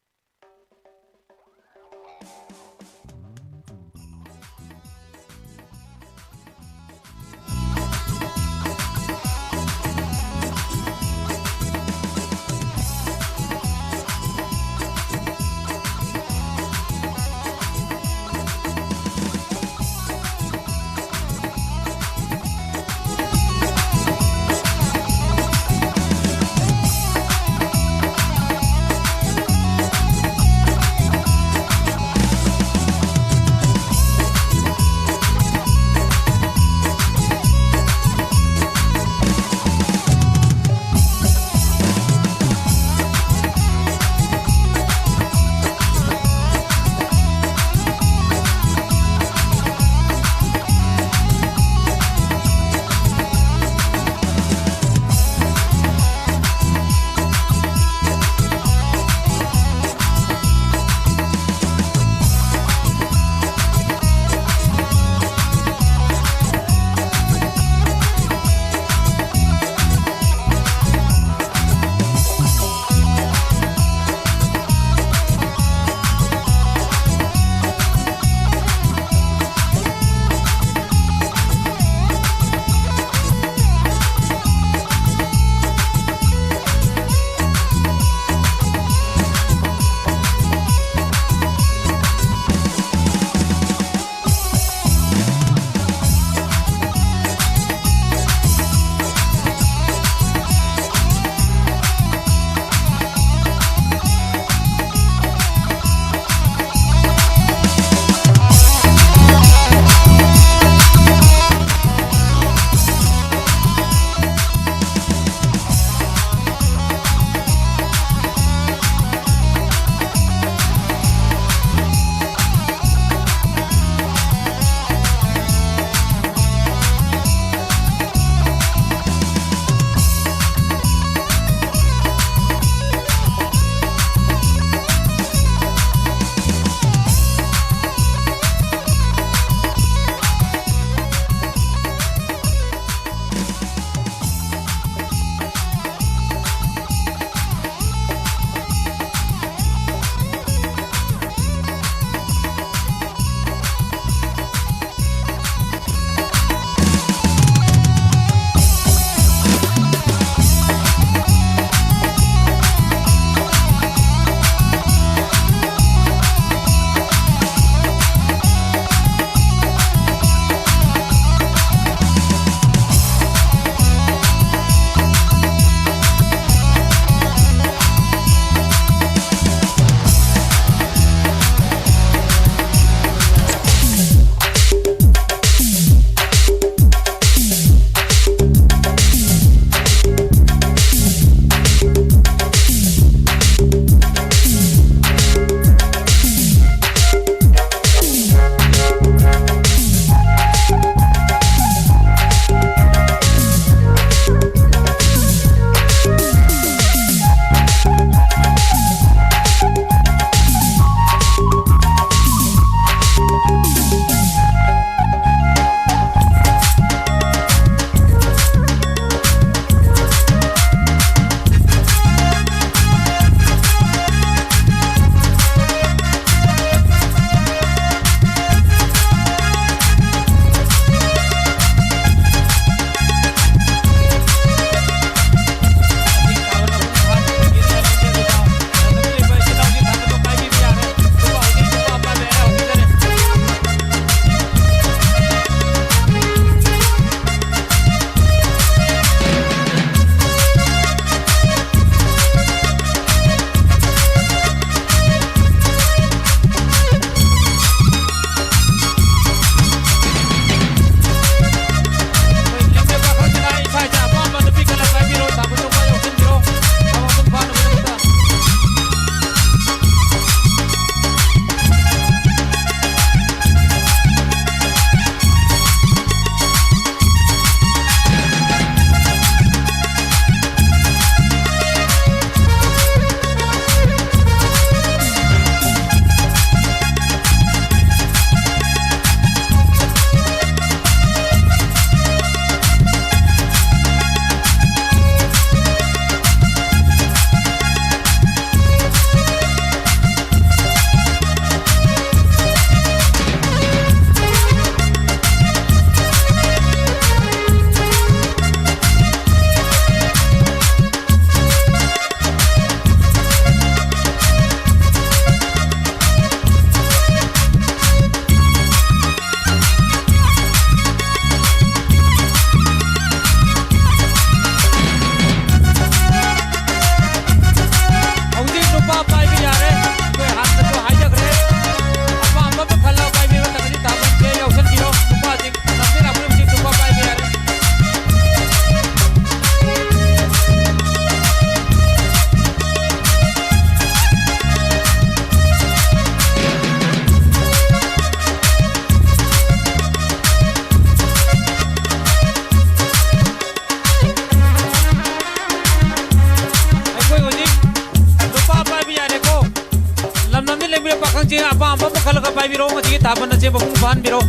पाम मखल का पाइबिरो मसी ताबन से बपुंग फान बिरो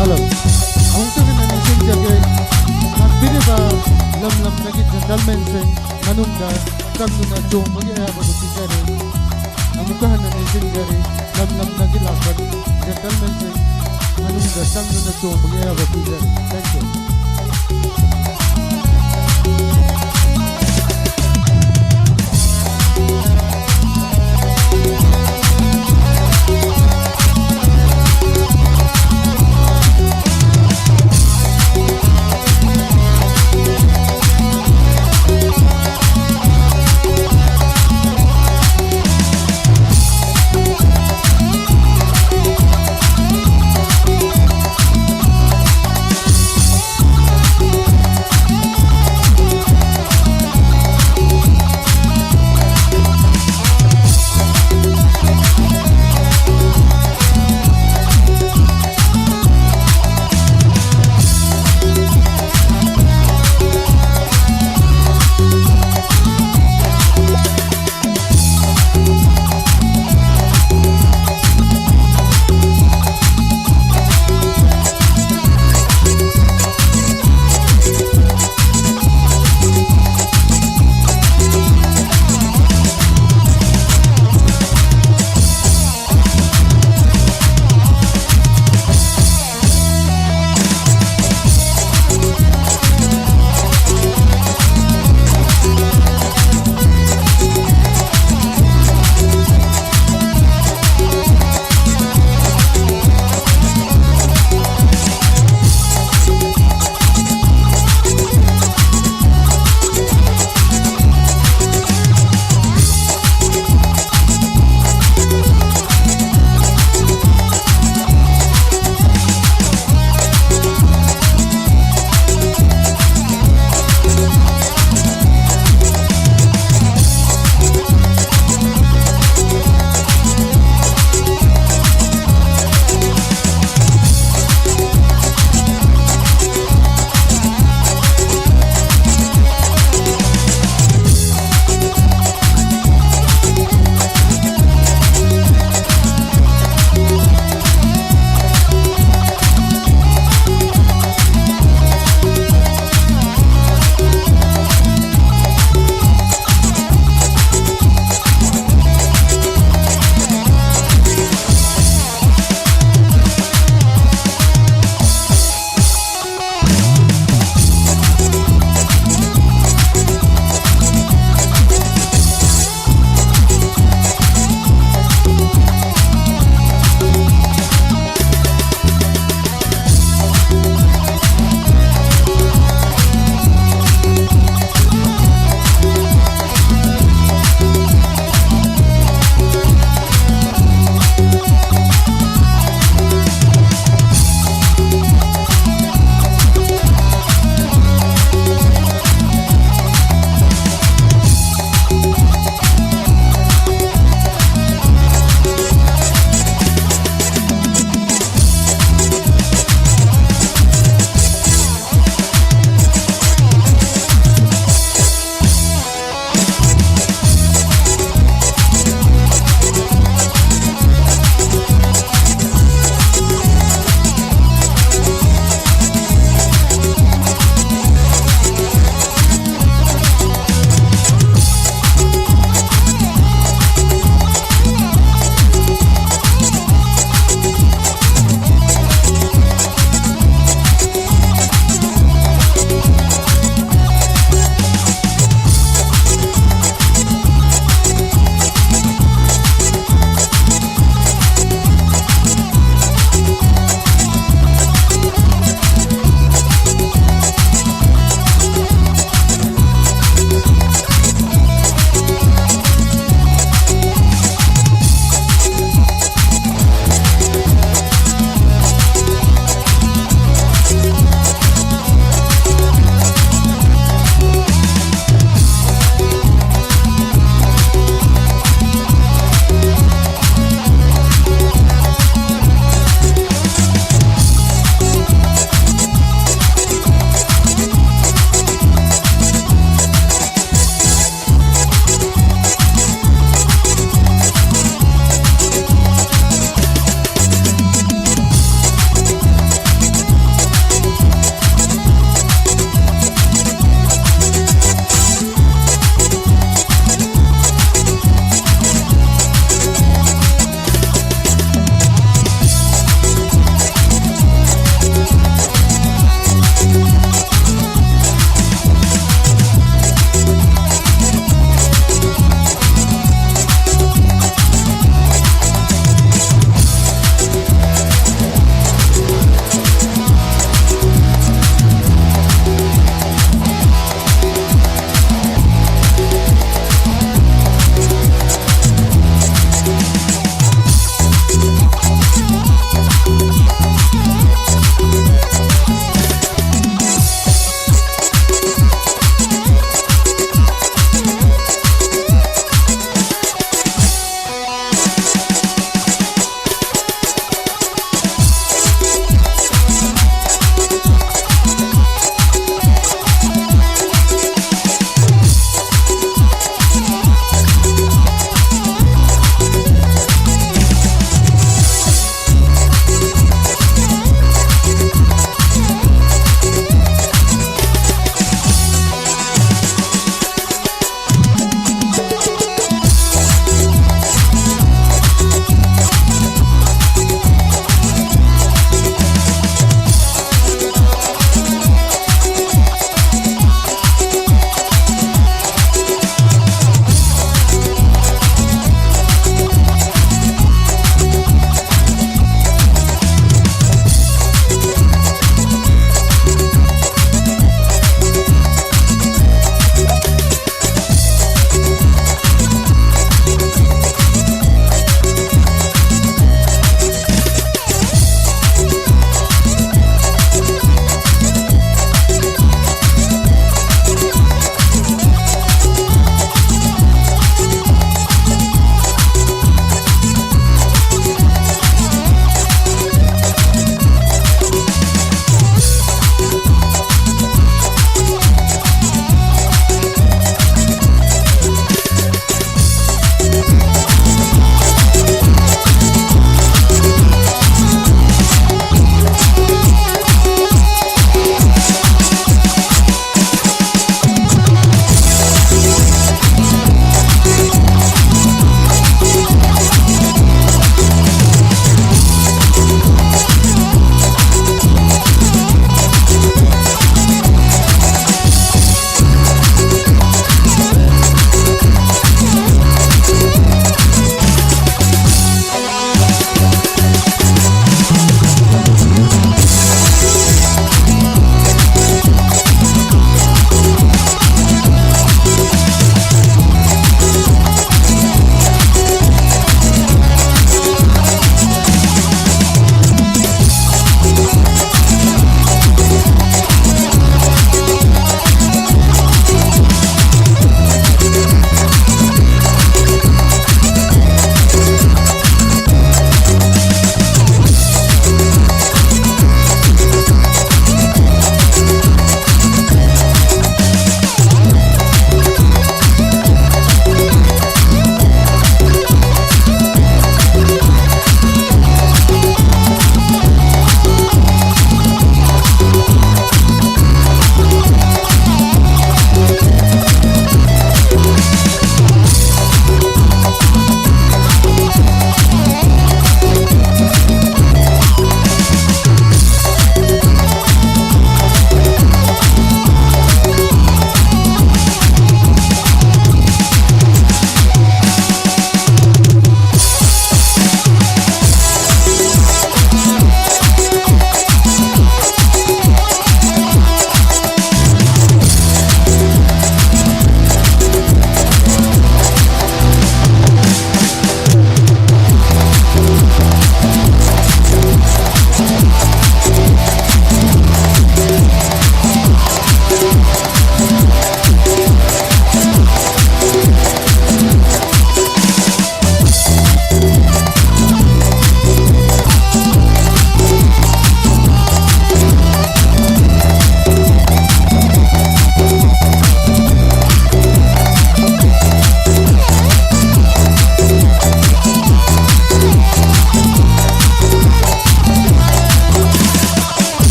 Hello. Ang tuwin na nising jagay, nagbili ba lam-lam na gentleman sing manungda, tagno na chong mag-iaba do tigari. Ang mukahan na nising jagay, lam-lam na gilaban, gentleman sing manungda, tagno na chong mag-iaba do tigari. Thank you.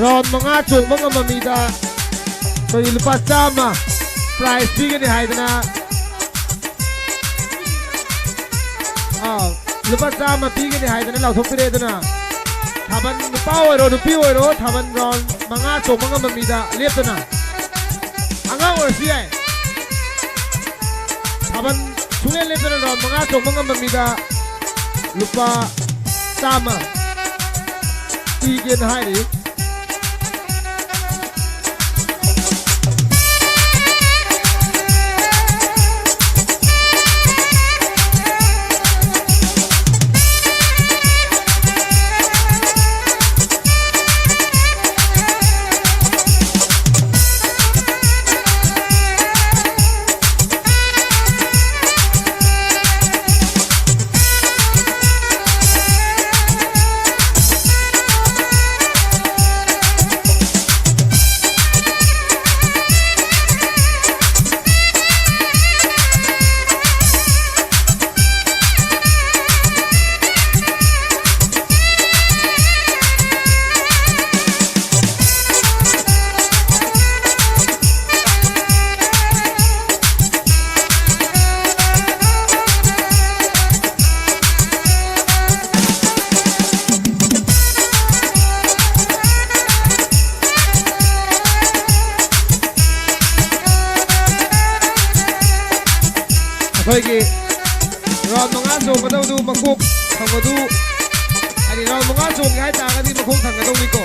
Round mga chong mga mamida. So yung lupa sama. Prize bigyan ni Haydana. Lupa sama bigyan ni Haydana. Lau thok pire dana. Thaban lupa oiro, lupi oiro. Thaban round mga chong mga mamida. Liep dana. Angang or siyay. Thaban sungai liep dana round mga chong mga mamida. Lupa sama. Bigyan ni Haydana. ꯑꯩꯈꯣꯏꯒꯤ round 5 ꯆꯣꯡꯒꯗꯧꯗꯨ ꯃꯀꯣꯛ ꯊꯪꯕꯗꯨ ꯍꯥꯏꯗꯤ round 5 ꯆꯣꯡꯒꯦ ꯍꯥꯏꯇꯥꯔꯒꯗꯤ ꯃꯈꯣꯡ ꯊꯪꯒꯗꯧꯅꯤꯀꯣ